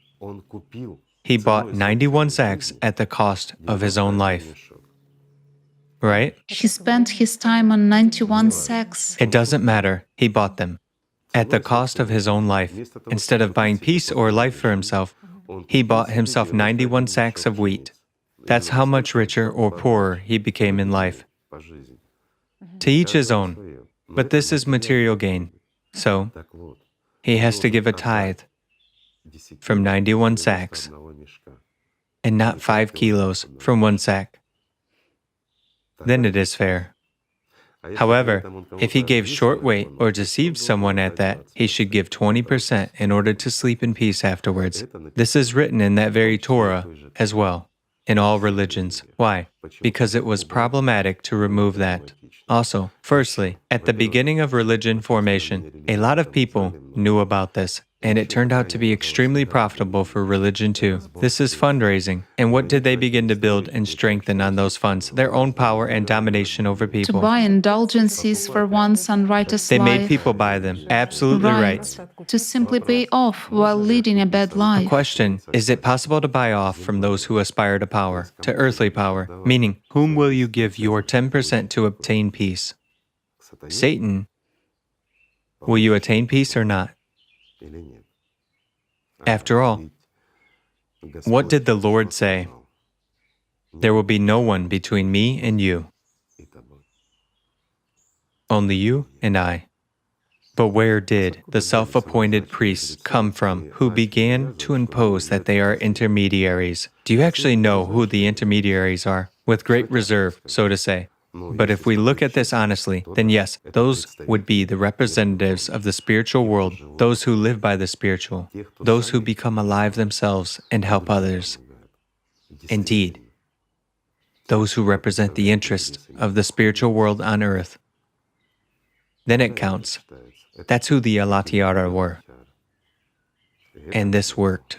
He bought 91 sacks at the cost of his own life. Right? He spent his time on 91 sacks. It doesn't matter. He bought them at the cost of his own life. Instead of buying peace or life for himself, he bought himself 91 sacks of wheat. That's how much richer or poorer he became in life. To each his own. But this is material gain. So, he has to give a tithe from 91 sacks and not 5 kilos from 1 sack. Then it is fair. However, if he gave short weight or deceived someone at that, he should give 20% in order to sleep in peace afterwards. This is written in that very Torah as well, in all religions. Why? Because it was problematic to remove that. Also, firstly, at the beginning of religion formation, a lot of people knew about this, and it turned out to be extremely profitable for religion too. This is fundraising. And what did they begin to build and strengthen on those funds? Their own power and domination over To people. buy indulgences for one's unrighteous They life. made people buy them. Absolutely right. To simply pay off while leading a bad life. Question, is it possible to buy off from those who aspire to power, to earthly power? Meaning, whom will you give your 10% to obtain peace? Satan. Will you attain peace or not? After all, what did the Lord say? There will be no one between me and you. Only you and I. But where did the self-appointed priests come from who began to impose that they are intermediaries? Do you actually know who the intermediaries are? With great reserve, so to say. But if we look at this honestly, then yes, those would be the representatives of the spiritual world, those who live by the spiritual, those who become alive themselves and help others. Indeed, those who represent the interests of the spiritual world on earth. Then it counts. That's who the Allat were. And this worked.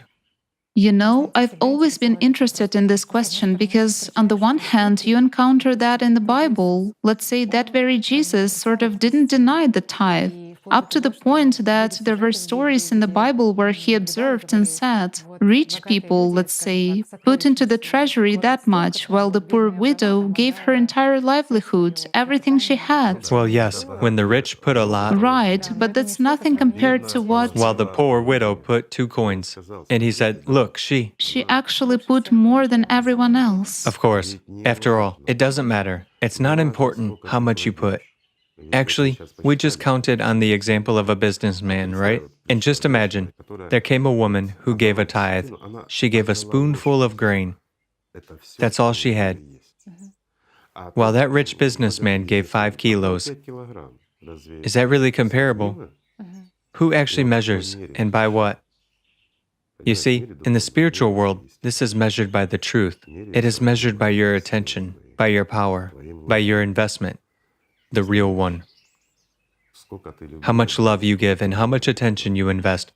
You know, I've always been interested in this question because, on the one hand, you encounter that in the Bible. Let's say that very Jesus sort of didn't deny the tithe, up to the point that there were stories in the Bible where he observed and said, rich people, let's say, put into the treasury that much, while the poor widow gave her entire livelihood, everything she had. Well, yes, when the rich put a lot, Right, but that's nothing compared to what while the poor widow put 2 coins. And he said, look, she actually put more than everyone else. Of course, after all, it doesn't matter. It's not important how much you put. Actually, we just counted on the example of a businessman, right? And just imagine, there came a woman who gave a tithe. She gave a spoonful of grain. That's all she had. While that rich businessman gave 5 kilos. Is that really comparable? Who actually measures, and by what? You see, in the spiritual world, this is measured by the truth. It is measured by your attention, by your power, by your investment, the real one. How much love you give and how much attention you invest.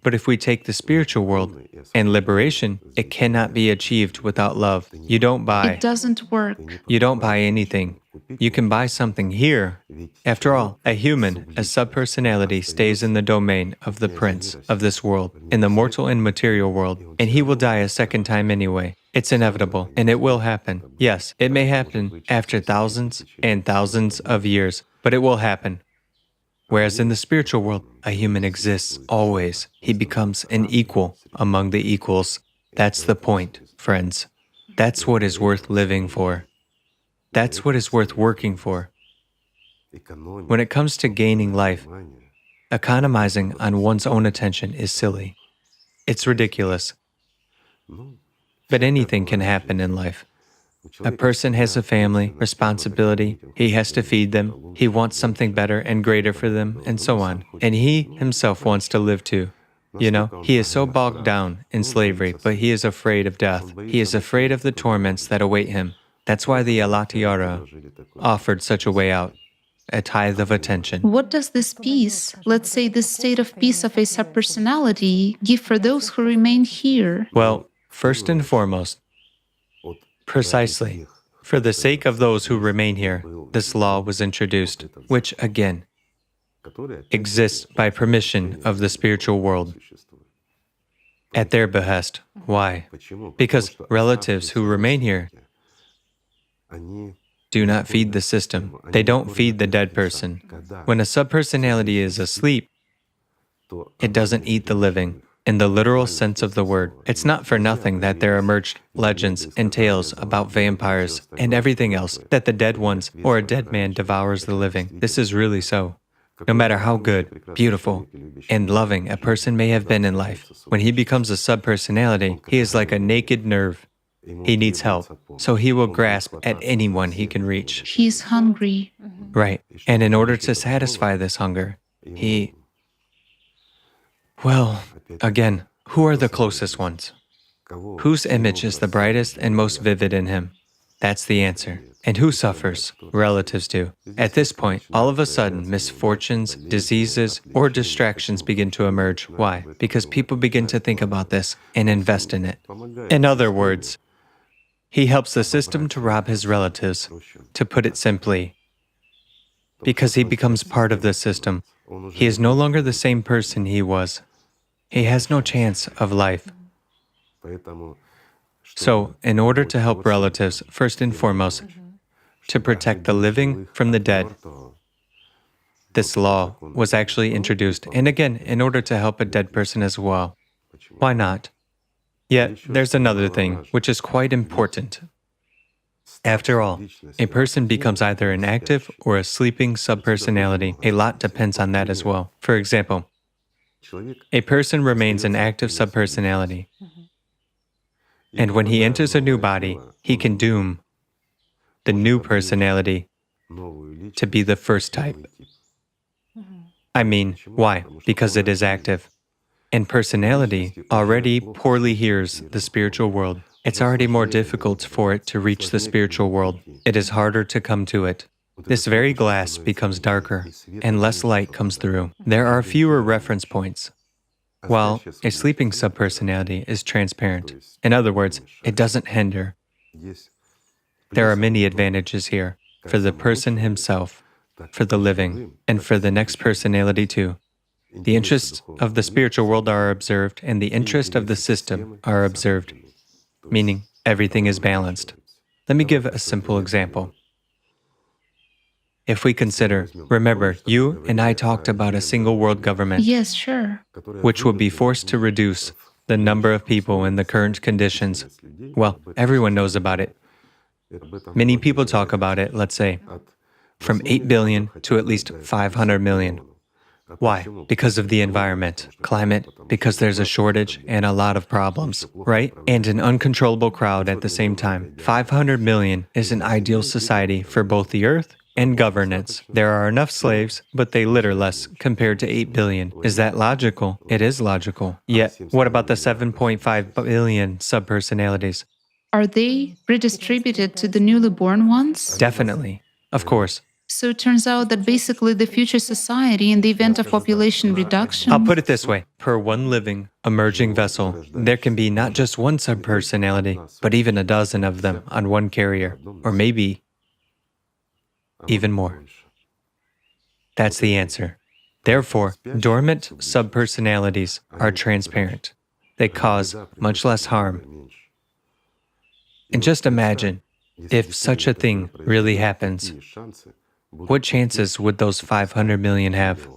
But if we take the spiritual world and liberation, it cannot be achieved without love. You don't buy. It doesn't work. You don't buy anything. You can buy something here. After all, a human, a subpersonality, stays in the domain of the prince of this world, in the mortal and material world, and he will die a second time anyway. It's inevitable, and it will happen. Yes, it may happen after thousands and thousands of years, but it will happen. Whereas in the spiritual world, a human exists always. He becomes an equal among the equals. That's the point, friends. That's what is worth living for. That's what is worth working for. When it comes to gaining life, economizing on one's own attention is silly. It's ridiculous. But anything can happen in life. A person has a family, responsibility, he has to feed them, he wants something better and greater for them, and so on. And he himself wants to live too. You know, he is so bogged down in slavery, but he is afraid of death. He is afraid of the torments that await him. That's why the Allat offered such a way out, a tithe of attention. What does this peace, let's say this state of peace of a subpersonality, give for those who remain here? Well, first and foremost, precisely, for the sake of those who remain here, this law was introduced, which, again, exists by permission of the spiritual world, at their behest. Why? Because relatives who remain here do not feed the system. They don't feed the dead person. When a subpersonality is asleep, it doesn't eat the living. In the literal sense of the word, it's not for nothing that there emerged legends and tales about vampires and everything else, that the dead ones or a dead man devours the living. This is really so. No matter how good, beautiful, and loving a person may have been in life, when he becomes a subpersonality, he is like a naked nerve. He needs help, so he will grasp at anyone he can reach. He's hungry. Right, and in order to satisfy this hunger, well, again, who are the closest ones? Whose image is the brightest and most vivid in him? That's the answer. And who suffers? Relatives do. At this point, all of a sudden, misfortunes, diseases, or distractions begin to emerge. Why? Because people begin to think about this and invest in it. In other words, he helps the system to rob his relatives, to put it simply, because he becomes part of the system. He is no longer the same person he was. He has no chance of life. So, in order to help relatives, first and foremost, to protect the living from the dead, this law was actually introduced. And again, in order to help a dead person as well. Why not? Yet, there's another thing, which is quite important. After all, a person becomes either an active or a sleeping subpersonality. A lot depends on that as well. For example, a person remains an active subpersonality, and when he enters a new body, he can doom the new personality to be the first type. I mean, why? Because it is active. And personality already poorly hears the spiritual world. It's already more difficult for it to reach the spiritual world. It is harder to come to it. This very glass becomes darker, and less light comes through. There are fewer reference points. while a sleeping subpersonality is transparent. In other words, it doesn't hinder. There are many advantages here for the person himself, for the living, and for the next personality too. The interests of the spiritual world are observed, and the interests of the system are observed, meaning everything is balanced. Let me give a simple example. If we consider, remember, you and I talked about a single world government, Yes, sure. which would be forced to reduce the number of people in the current conditions. Well, everyone knows about it. Many people talk about it, let's say, from 8 billion to at least 500 million. Why? Because of the environment, climate, because there's a shortage and a lot of problems, right? And an uncontrollable crowd at the same time. 500 million is an ideal society for both the earth and governance. There are enough slaves, but they litter less compared to 8 billion. Is that logical? It is logical. Yet, what about the 7.5 billion subpersonalities? Are they redistributed to the newly born ones? Definitely. Of course. So it turns out that basically the future society, in the event of population reduction... I'll put it this way. Per one living, emerging vessel, there can be not just one subpersonality, but even a dozen of them on one carrier, or maybe even more. That's the answer. Therefore, dormant subpersonalities are transparent. They cause much less harm. And just imagine, if such a thing really happens, what chances would those 500 million have?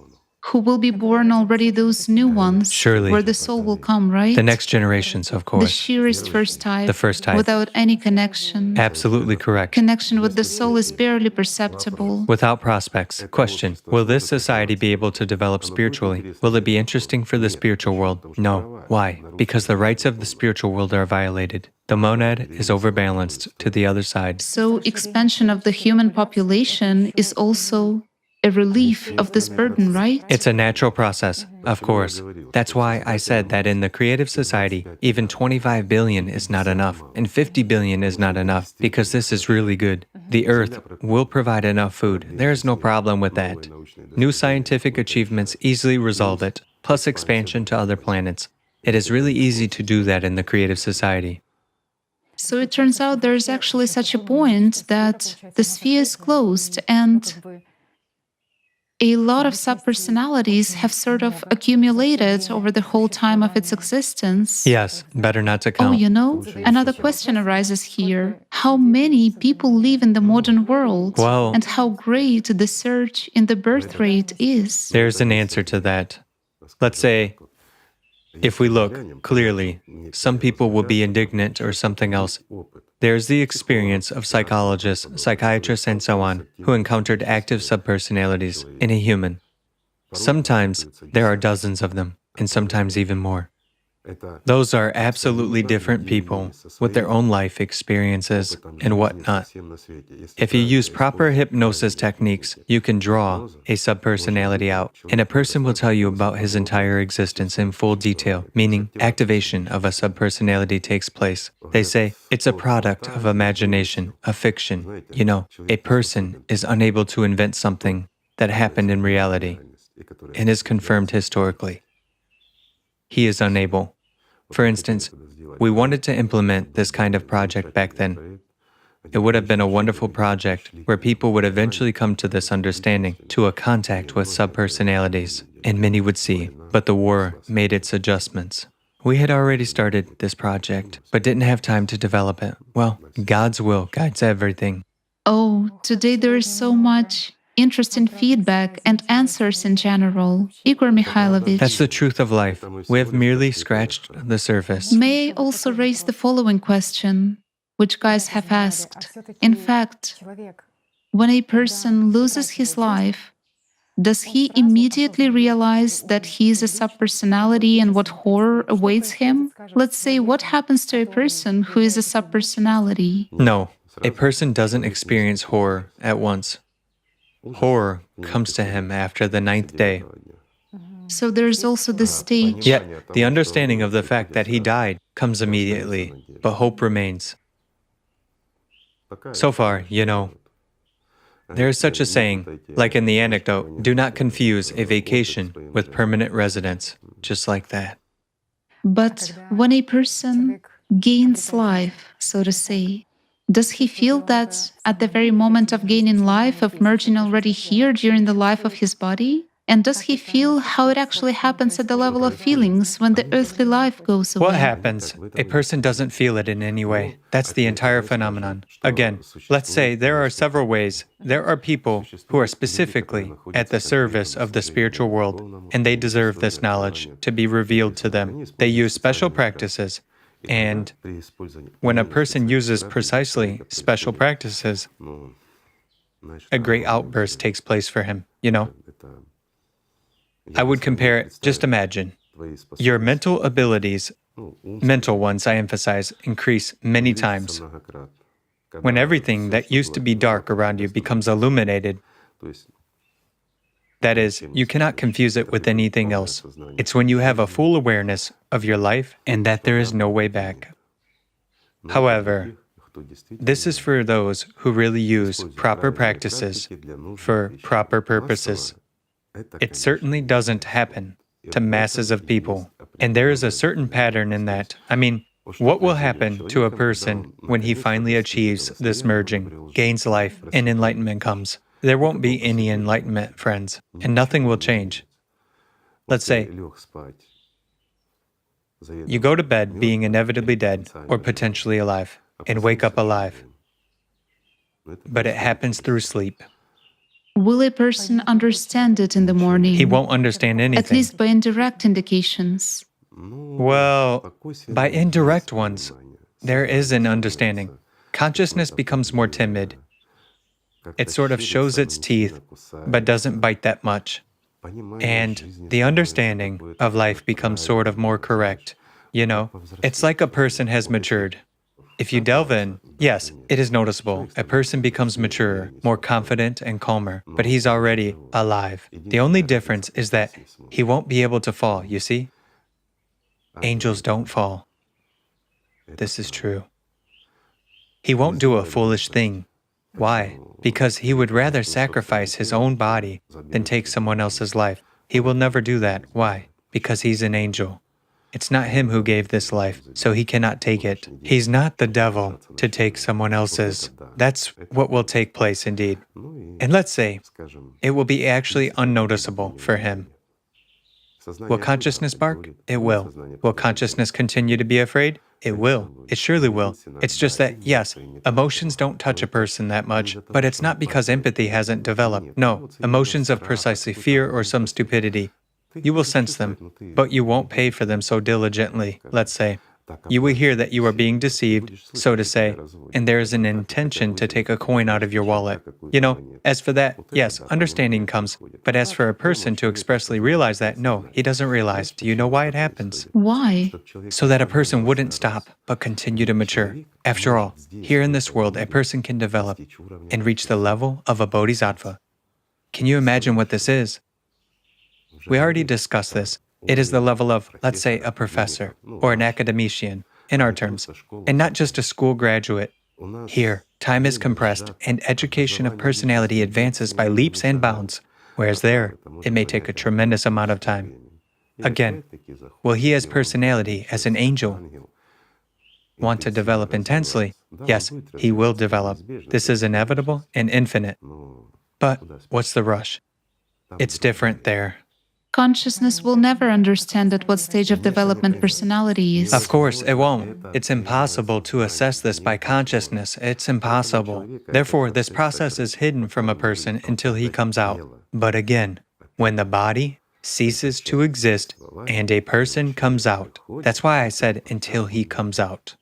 Who will be born already, those new ones? Surely. Where the soul will come, right? The next generations, of The course. sheerest first type. The first type. Without any connection. Absolutely correct. Connection with the soul is barely perceptible. Without prospects. Question: will this society be able to develop spiritually? Will it be interesting for the spiritual world? No. Why? Because the rights of the spiritual world are violated. The monad is overbalanced to the other side. So expansion of the human population is also a relief of this burden, right? It's a natural process, of course. That's why I said that in the creative society, even 25 billion is not enough, and 50 billion is not enough, because this is really good. The Earth will provide enough food. There is no problem with that. New scientific achievements easily resolve it, plus expansion to other planets. It is really easy to do that in the creative society. So it turns out there is actually such a point that the sphere is closed and a lot of subpersonalities have sort of accumulated over the whole time of its existence. Yes, better not to Oh, count. you know, another question arises here. How many people live in the modern world? Well- And how great the surge in the birth rate is? There's an answer to that. Let's say, if we look clearly, some people will be indignant or something else. There's the experience of psychologists, psychiatrists, and so on, who encountered active subpersonalities in a human. Sometimes there are dozens of them, and sometimes even more. Those are absolutely different people with their own life experiences and whatnot. If you use proper hypnosis techniques, you can draw a subpersonality out, and a person will tell you about his entire existence in full detail, meaning activation of a subpersonality takes place. They say it's a product of imagination, a fiction. You know, a person is unable to invent something that happened in reality and is confirmed historically. He is unable. For instance, we wanted to implement this kind of project back then. It would have been a wonderful project where people would eventually come to this understanding, to a contact with subpersonalities, and many would see, but the war made its adjustments. We had already started this project, but didn't have time to develop it. Well, God's will guides everything. Oh, today there is so much interest in feedback and answers in general. Igor Mikhailovich. That's the truth of life. We have merely scratched the surface. May I also raise the following question, which guys have asked. In fact, when a person loses his life, does he immediately realize that he is a subpersonality and what horror awaits him? Let's say, what happens to a person who is a subpersonality? No, a person doesn't experience horror at once. Horror comes to him after the 9th day. So there's also this stage. Yet, the understanding of the fact that he died comes immediately, but hope remains. So far, you know, there is such a saying, like in the anecdote, do not confuse a vacation with permanent residence. just like that. But when a person gains life, so to say, does he feel that at the very moment of gaining life, of merging already here during the life of his body? And does he feel how it actually happens at the level of feelings when the earthly life goes What away? happens? A person doesn't feel it in any way. That's the entire phenomenon. Again, let's say there are several ways. There are people who are specifically at the service of the spiritual world, and they deserve this knowledge to be revealed to them. They use special practices. And when a person uses precisely special practices, a great outburst takes place for him, you know? I would compare it, just imagine, your mental abilities, mental ones, I emphasize, increase many times. When everything that used to be dark around you becomes illuminated, that is, you cannot confuse it with anything else. It's when you have a full awareness of your life and that there is no way back. However, this is for those who really use proper practices for proper purposes. It certainly doesn't happen to masses of people. And there is a certain pattern in that. I mean, what will happen to a person when he finally achieves this merging, gains life, and enlightenment comes? There won't be any enlightenment, friends, and nothing will change. Let's say you go to bed being inevitably dead or potentially alive, and wake up alive. But it happens through sleep. Will a person understand it in the morning? He won't understand anything. At least by indirect indications. Well, by indirect ones, there is an understanding. Consciousness becomes more timid. It sort of shows its teeth, but doesn't bite that much. And the understanding of life becomes sort of more correct. You know, it's like a person has matured. If you delve in, yes, it is noticeable. A person becomes maturer, more confident and calmer, but he's already alive. The only difference is that he won't be able to fall, you see? Angels don't fall. This is true. He won't do a foolish thing. Why? Because he would rather sacrifice his own body than take someone else's life. He will never do that. Why? Because he's an angel. It's not him who gave this life, so he cannot take it. He's not the devil to take someone else's. That's what will take place indeed. And let's say, it will be actually unnoticeable for him. Will consciousness bark? It will. Will consciousness continue to be afraid? It will. It surely will. It's just that, yes, emotions don't touch a person that much, but it's not because empathy hasn't developed. No, emotions of precisely fear or some stupidity. You will sense them, but you won't pay for them so diligently, let's say. You will hear that you are being deceived, so to say, and there is an intention to take a coin out of your wallet. You know, as for that, yes, understanding comes, but as for a person to expressly realize that, no, he doesn't realize. Do you know why it happens? Why? So that a person wouldn't stop, but continue to mature. After all, here in this world, a person can develop and reach the level of a bodhisattva. Can you imagine what this is? We already discussed this. It is the level of, let's say, a professor or an academician, in our terms, and not just a school graduate. Here, time is compressed and education of personality advances by leaps and bounds, whereas there, it may take a tremendous amount of time. Again, will he as personality, as an angel, want to develop intensely? Yes, he will develop. This is inevitable and infinite. But what's the rush? It's different there. Consciousness will never understand at what stage of development personality is. Of course, it won't. It's impossible to assess this by consciousness. It's impossible. Therefore, this process is hidden from a person until he comes out. But again, when the body ceases to exist and a person comes out, that's why I said until he comes out,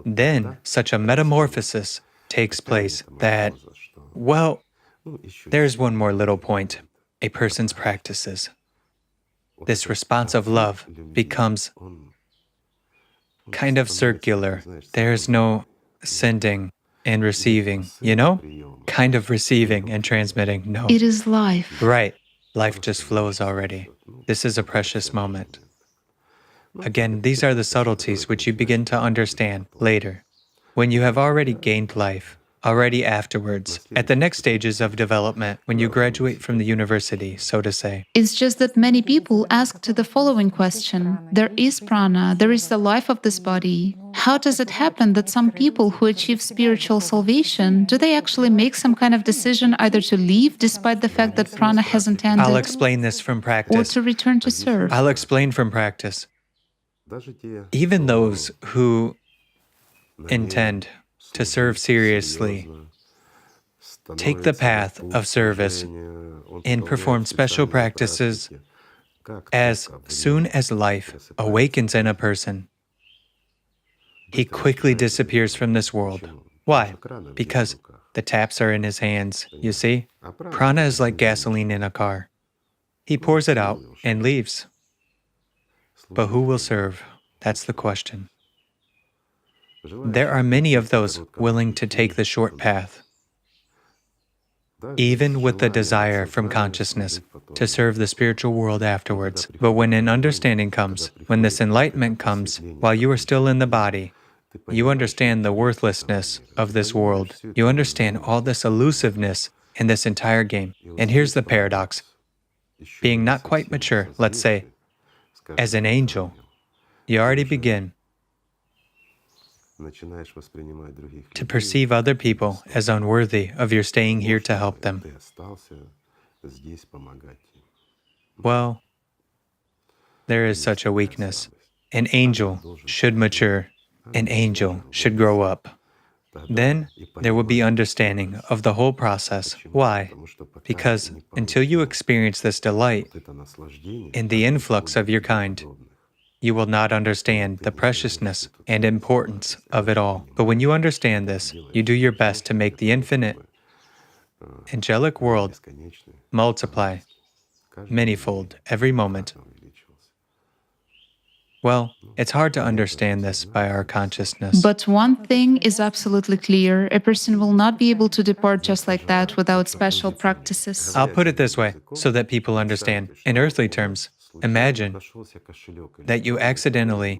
then such a metamorphosis takes place that, well, there's one more little point. A person's practices. This response of love becomes kind of circular. There's no sending and receiving, you know? Kind of receiving and transmitting, no. It is life. Right. Life just flows already. This is a precious moment. Again, these are the subtleties which you begin to understand later. When you have already gained life, already afterwards, at the next stages of development, when you graduate from the university, so to say. It's just that many people asked the following question. There is prana, there is the life of this body. How does it happen that some people who achieve spiritual salvation, do they actually make some kind of decision either to leave despite the fact that prana hasn't ended? I'll explain this from Or practice. to return to serve? I'll explain from practice. Even those who intend to serve seriously take the path of service and perform special practices as soon as life awakens in a person. He quickly disappears from this world. Why? Because the taps are in his hands, you see? Prana is like gasoline in a car. He pours it out and leaves. But who will serve? That's the question. There are many of those willing to take the short path, even with the desire from consciousness to serve the spiritual world afterwards. But when an understanding comes, when this enlightenment comes, while you are still in the body, you understand the worthlessness of this world. You understand all this elusiveness in this entire game. And here's the paradox. Being not quite mature, let's say, as an angel, you already begin to perceive other people as unworthy of your staying here to help them. Well, there is such a weakness. An angel should mature. An angel should grow up. Then there will be understanding of the whole process. Why? Because until you experience this delight in the influx of your kind, you will not understand the preciousness and importance of it all. But when you understand this, you do your best to make the infinite, angelic world multiply manyfold every moment. Well, it's hard to understand this by our consciousness. But one thing is absolutely clear. A person will not be able to depart just like that without special practices. I'll put it this way so that people understand. In earthly terms, imagine that you accidentally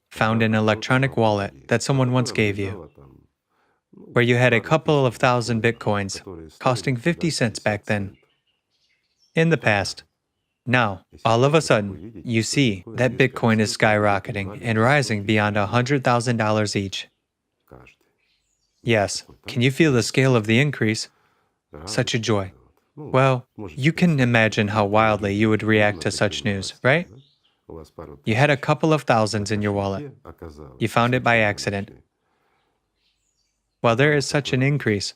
found an electronic wallet that someone once gave you, where you had a couple of thousand bitcoins costing 50 cents back then. In the past, now, all of a sudden, you see that Bitcoin is skyrocketing and rising beyond $100,000 each. Yes, can you feel the scale of the increase? Such a joy. Well, you can imagine how wildly you would react to such news, right? You had a couple of thousands in your wallet. You found it by accident. Well, there is such an increase,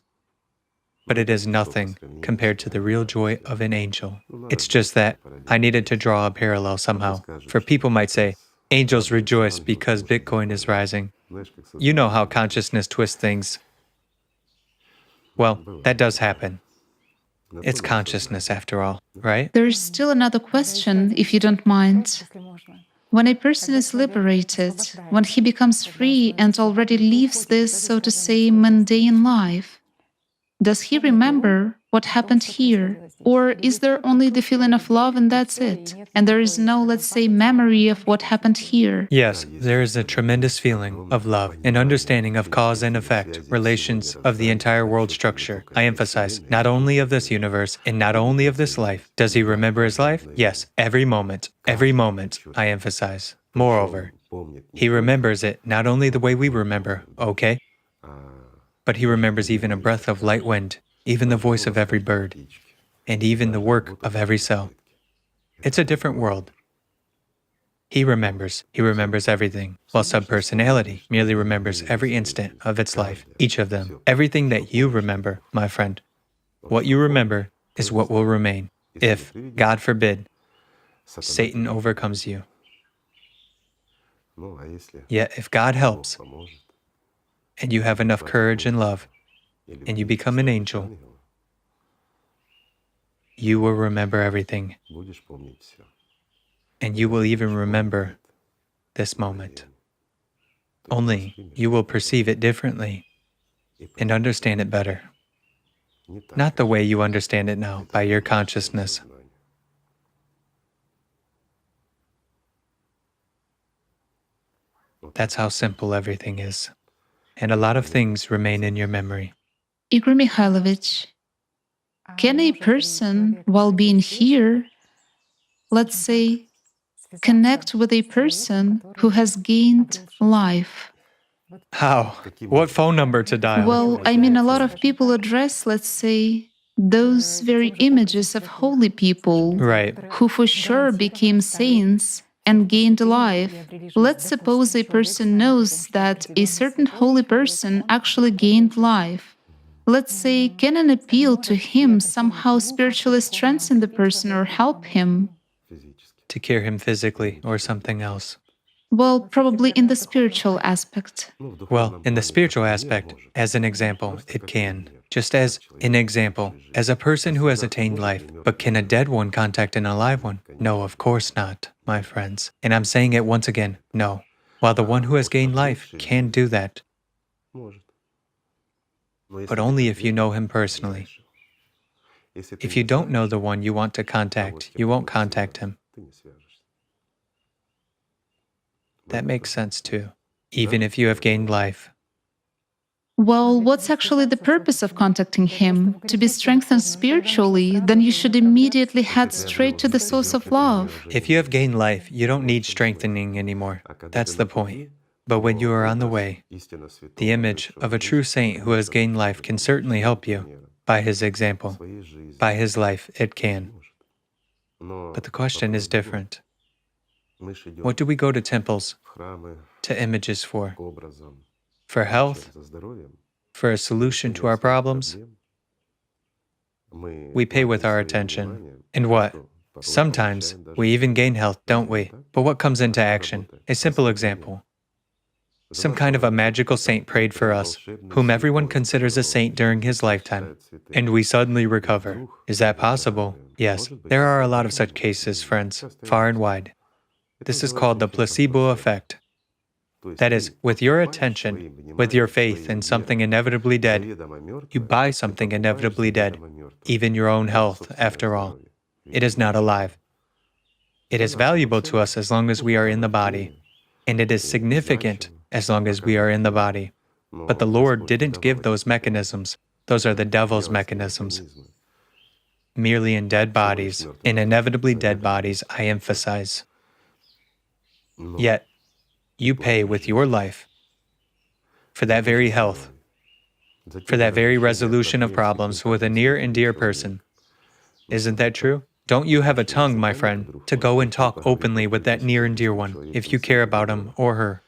but it is nothing compared to the real joy of an angel. It's just that I needed to draw a parallel somehow. For people might say, angels rejoice because Bitcoin is rising. You know how consciousness twists things. Well, that does happen. It's consciousness after all, right? There is still another question, if you don't mind. When a person is liberated, when he becomes free and already leaves this, so to say, mundane life, does he remember what happened here? Or is there only the feeling of love and that's it? And there is no, let's say, memory of what happened here? Yes, there is a tremendous feeling of love, an understanding of cause and effect, relations of the entire world structure. I emphasize, not only of this universe and not only of this life. Does he remember his life? Yes, every moment, I emphasize. Moreover, he remembers it not only the way we remember, okay? But he remembers even a breath of light wind, even the voice of every bird, and even the work of every cell. It's a different world. He remembers everything, while subpersonality merely remembers every instant of its life, each of them. Everything that you remember, my friend, what you remember is what will remain, if, God forbid, Satan overcomes you. Yet if God helps, and you have enough courage and love, and you become an angel, you will remember everything. And you will even remember this moment. Only you will perceive it differently and understand it better. Not the way you understand it now, by your consciousness. That's how simple everything is. and a lot of things remain in your memory. Igor Mikhailovich, can a person, while being here, let's say, connect with a person who has gained life? How? What phone number to dial? Well, I mean, a lot of people address, let's say, those very images of holy people Right. who for sure became saints and gained life. Let's suppose a person knows that a certain holy person actually gained life. Let's say, can an appeal to him somehow spiritually strengthen the person or help him? To cure him physically or something else. Well, probably in the spiritual aspect. Well, in the spiritual aspect, as an example, it can. Just as an example, as a person who has attained life, but can a dead one contact an alive one? No, of course not, my friends. And I'm saying it once again, no. While the one who has gained life can do that, but only if you know him personally. If you don't know the one you want to contact, you won't contact him. That makes sense too, even if you have gained life. Well, what's actually the purpose of contacting him? To be strengthened spiritually, then you should immediately head straight to the source of love. If you have gained life, you don't need strengthening anymore. That's the point. But when you are on the way, the image of a true saint who has gained life can certainly help you. By his example, by his life, it can. But the question is different. What do we go to temples, to images for? For health? For a solution to our problems? We pay with our attention. And what? Sometimes we even gain health, don't we? But what comes into action? A simple example. Some kind of a magical saint prayed for us, whom everyone considers a saint during his lifetime, and we suddenly recover. Is that possible? Yes, there are a lot of such cases, friends, far and wide. This is called the placebo effect. That is, with your attention, with your faith in something inevitably dead, you buy something inevitably dead, even your own health, after all. It is not alive. It is valuable to us as long as we are in the body, and it is significant as long as we are in the body. But the Lord didn't give those mechanisms. Those are the devil's mechanisms. Merely in dead bodies, in inevitably dead bodies, I emphasize. Yet, you pay with your life for that very health, for that very resolution of problems with a near and dear person. Isn't that true? Don't you have a tongue, my friend, to go and talk openly with that near and dear one, if you care about him or her?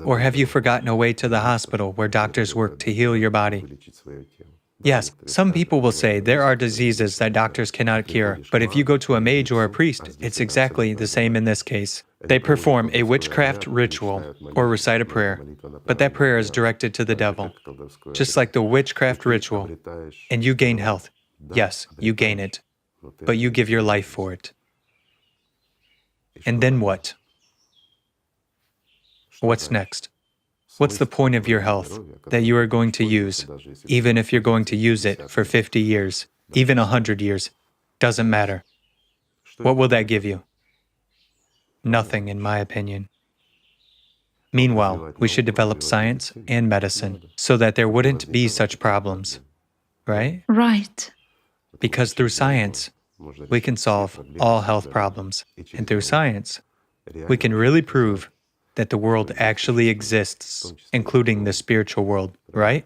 Or have you forgotten a way to the hospital where doctors work to heal your body? Yes, some people will say there are diseases that doctors cannot cure, but if you go to a mage or a priest, it's exactly the same in this case. They perform a witchcraft ritual or recite a prayer, but that prayer is directed to the devil, just like the witchcraft ritual, and you gain health. Yes, you gain it, but you give your life for it. And then what? What's next? What's the point of your health that you are going to use, even if you're going to use it for 50 years, even 100 years? Doesn't matter. What will that give you? Nothing, in my opinion. Meanwhile, we should develop science and medicine so that there wouldn't be such problems, right? Right. Because through science, we can solve all health problems. And through science, we can really prove that the world actually exists, including the spiritual world, right?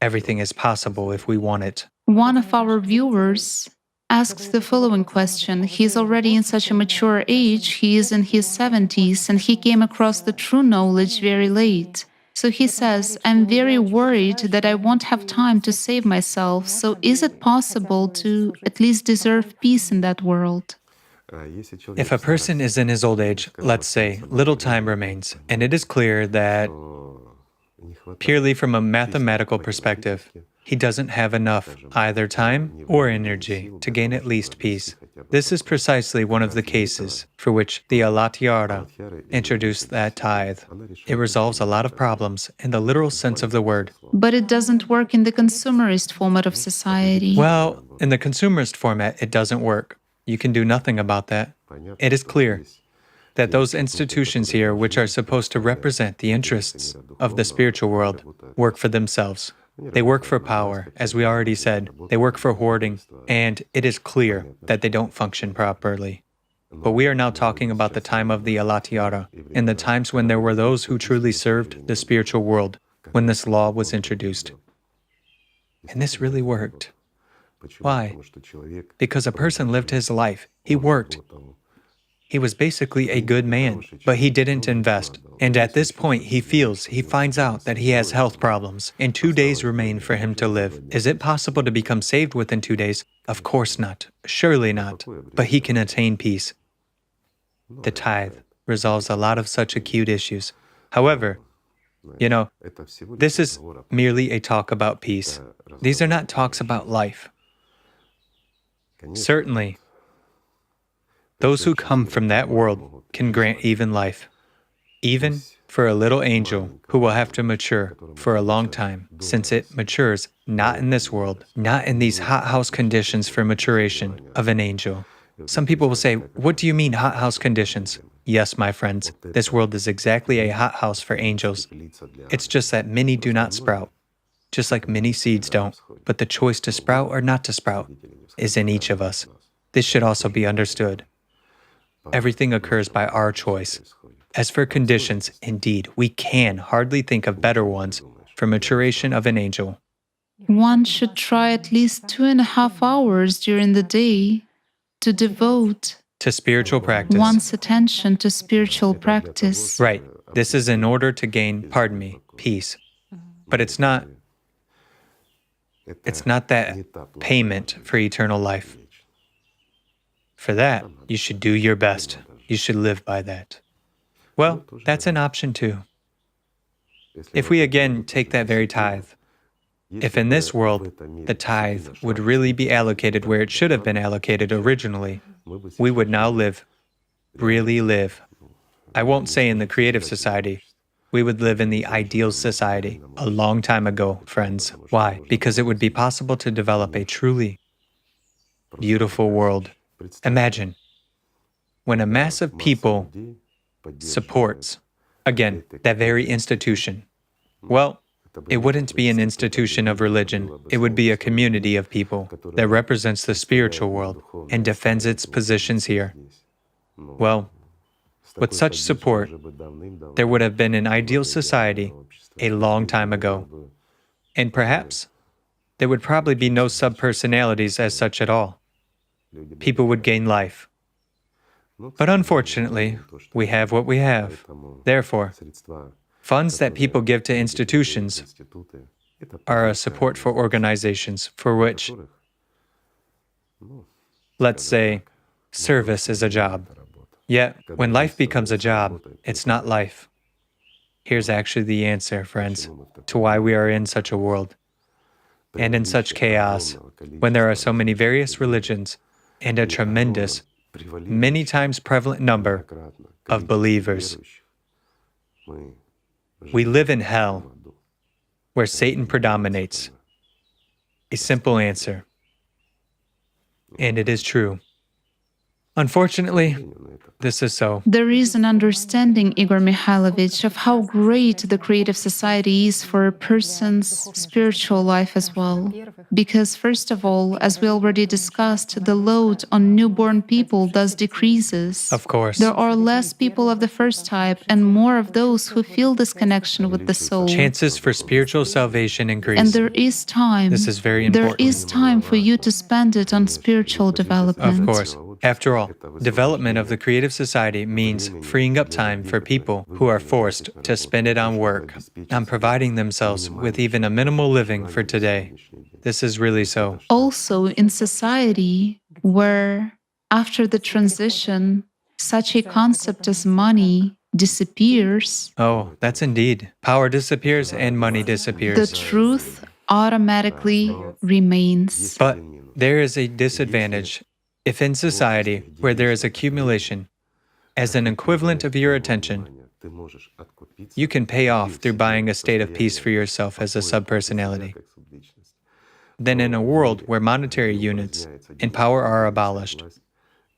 Everything is possible if we want it. One of our viewers asked the following question. He's already in such a mature age, he is in his 70s, and he came across the true knowledge very late. So he says, I'm very worried that I won't have time to save myself, so is it possible to at least deserve peace in that world? If a person is in his old age, let's say, little time remains, and it is clear that, purely from a mathematical perspective, he doesn't have enough, either time or energy, to gain at least peace. This is precisely one of the cases for which the Allat introduced that tithe. It resolves a lot of problems in the literal sense of the word. But it doesn't work in the consumerist format of society. Well, in the consumerist format, it doesn't work. You can do nothing about that. It is clear. that those institutions here, which are supposed to represent the interests of the spiritual world, work for themselves. They work for power, as we already said. They work for hoarding, and it is clear that they don't function properly. But we are now talking about the time of the Allat in the times when there were those who truly served the spiritual world, when this law was introduced. And this really worked. Why? Because a person lived his life. He worked. He was basically a good man, but he didn't invest. And at this point, he finds out that he has health problems, and 2 days remain for him to live. Is it possible to become saved within 2 days? Of course not. Surely not. But he can attain peace. The tithe resolves a lot of such acute issues. However, this is merely a talk about peace. These are not talks about life. Certainly, those who come from that world can grant even life, even for a little angel who will have to mature for a long time, since it matures not in this world, not in these hothouse conditions for maturation of an angel. Some people will say, what do you mean hothouse conditions? Yes, my friends, this world is exactly a hothouse for angels. It's just that many do not sprout, just like many seeds don't. But the choice to sprout or not to sprout is in each of us. This should also be understood. Everything occurs by our choice. As for conditions, indeed, we can hardly think of better ones for maturation of an angel. One should try at least 2.5 hours during the day to devote to spiritual practice. one's attention to spiritual practice. Right. This is in order to gain, peace. But it's not that payment for eternal life. For that, you should do your best. You should live by that. Well, that's an option too. If we again take that very tithe, if in this world the tithe would really be allocated where it should have been allocated originally, we would now really live. I won't say in the creative society. We would live in the ideal society a long time ago, friends. Why? Because it would be possible to develop a truly beautiful world. Imagine when a mass of people supports, again, that very institution. Well, it wouldn't be an institution of religion. It would be a community of people that represents the spiritual world and defends its positions here. Well, with such support, there would have been an ideal society a long time ago. And perhaps there would probably be no subpersonalities as such at all. People would gain life. But unfortunately, we have what we have. Therefore, funds that people give to institutions are a support for organizations for which, let's say, service is a job. Yet, when life becomes a job, it's not life. Here's actually the answer, friends, to why we are in such a world and in such chaos, when there are so many various religions and a tremendous, many times prevalent number of believers. We live in hell, where Satan predominates. A simple answer. And it is true. Unfortunately, this is so. There is an understanding, Igor Mikhailovich, of how great the creative society is for a person's spiritual life as well. Because first of all, as we already discussed, the load on newborn people thus decreases. Of course. There are less people of the first type and more of those who feel this connection with the soul. Chances for spiritual salvation increase. And there is time. This is very important. There is time for you to spend it on spiritual development. Of course. After all, development of the creative society means freeing up time for people who are forced to spend it on work, on providing themselves with even a minimal living for today. This is really so. Also, in society where, after the transition, such a concept as money disappears, Oh, that's indeed. Power disappears and money disappears. the truth automatically remains. But there is a disadvantage. If in society where there is accumulation, as an equivalent of your attention, you can pay off through buying a state of peace for yourself as a subpersonality. Then in a world where monetary units and power are abolished,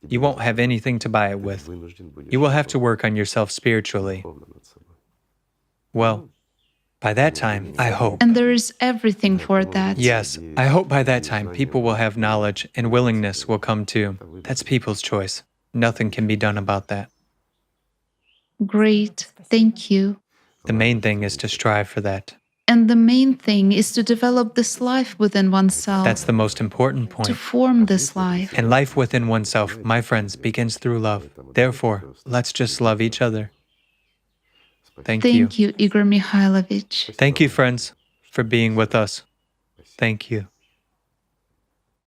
you won't have anything to buy it with. You will have to work on yourself spiritually. Well, by that time, I hope. And there is everything for that. Yes, I hope by that time people will have knowledge and willingness will come too. That's people's choice. Nothing can be done about that. Great. Thank you. The main thing is to strive for that. And the main thing is to develop this life within oneself. That's the most important To point. form this life. And life within oneself, my friends, begins through love. Therefore, let's just love each other. Thank you. Thank you, Igor Mikhailovich. Thank you, friends, for being with us. Thank you.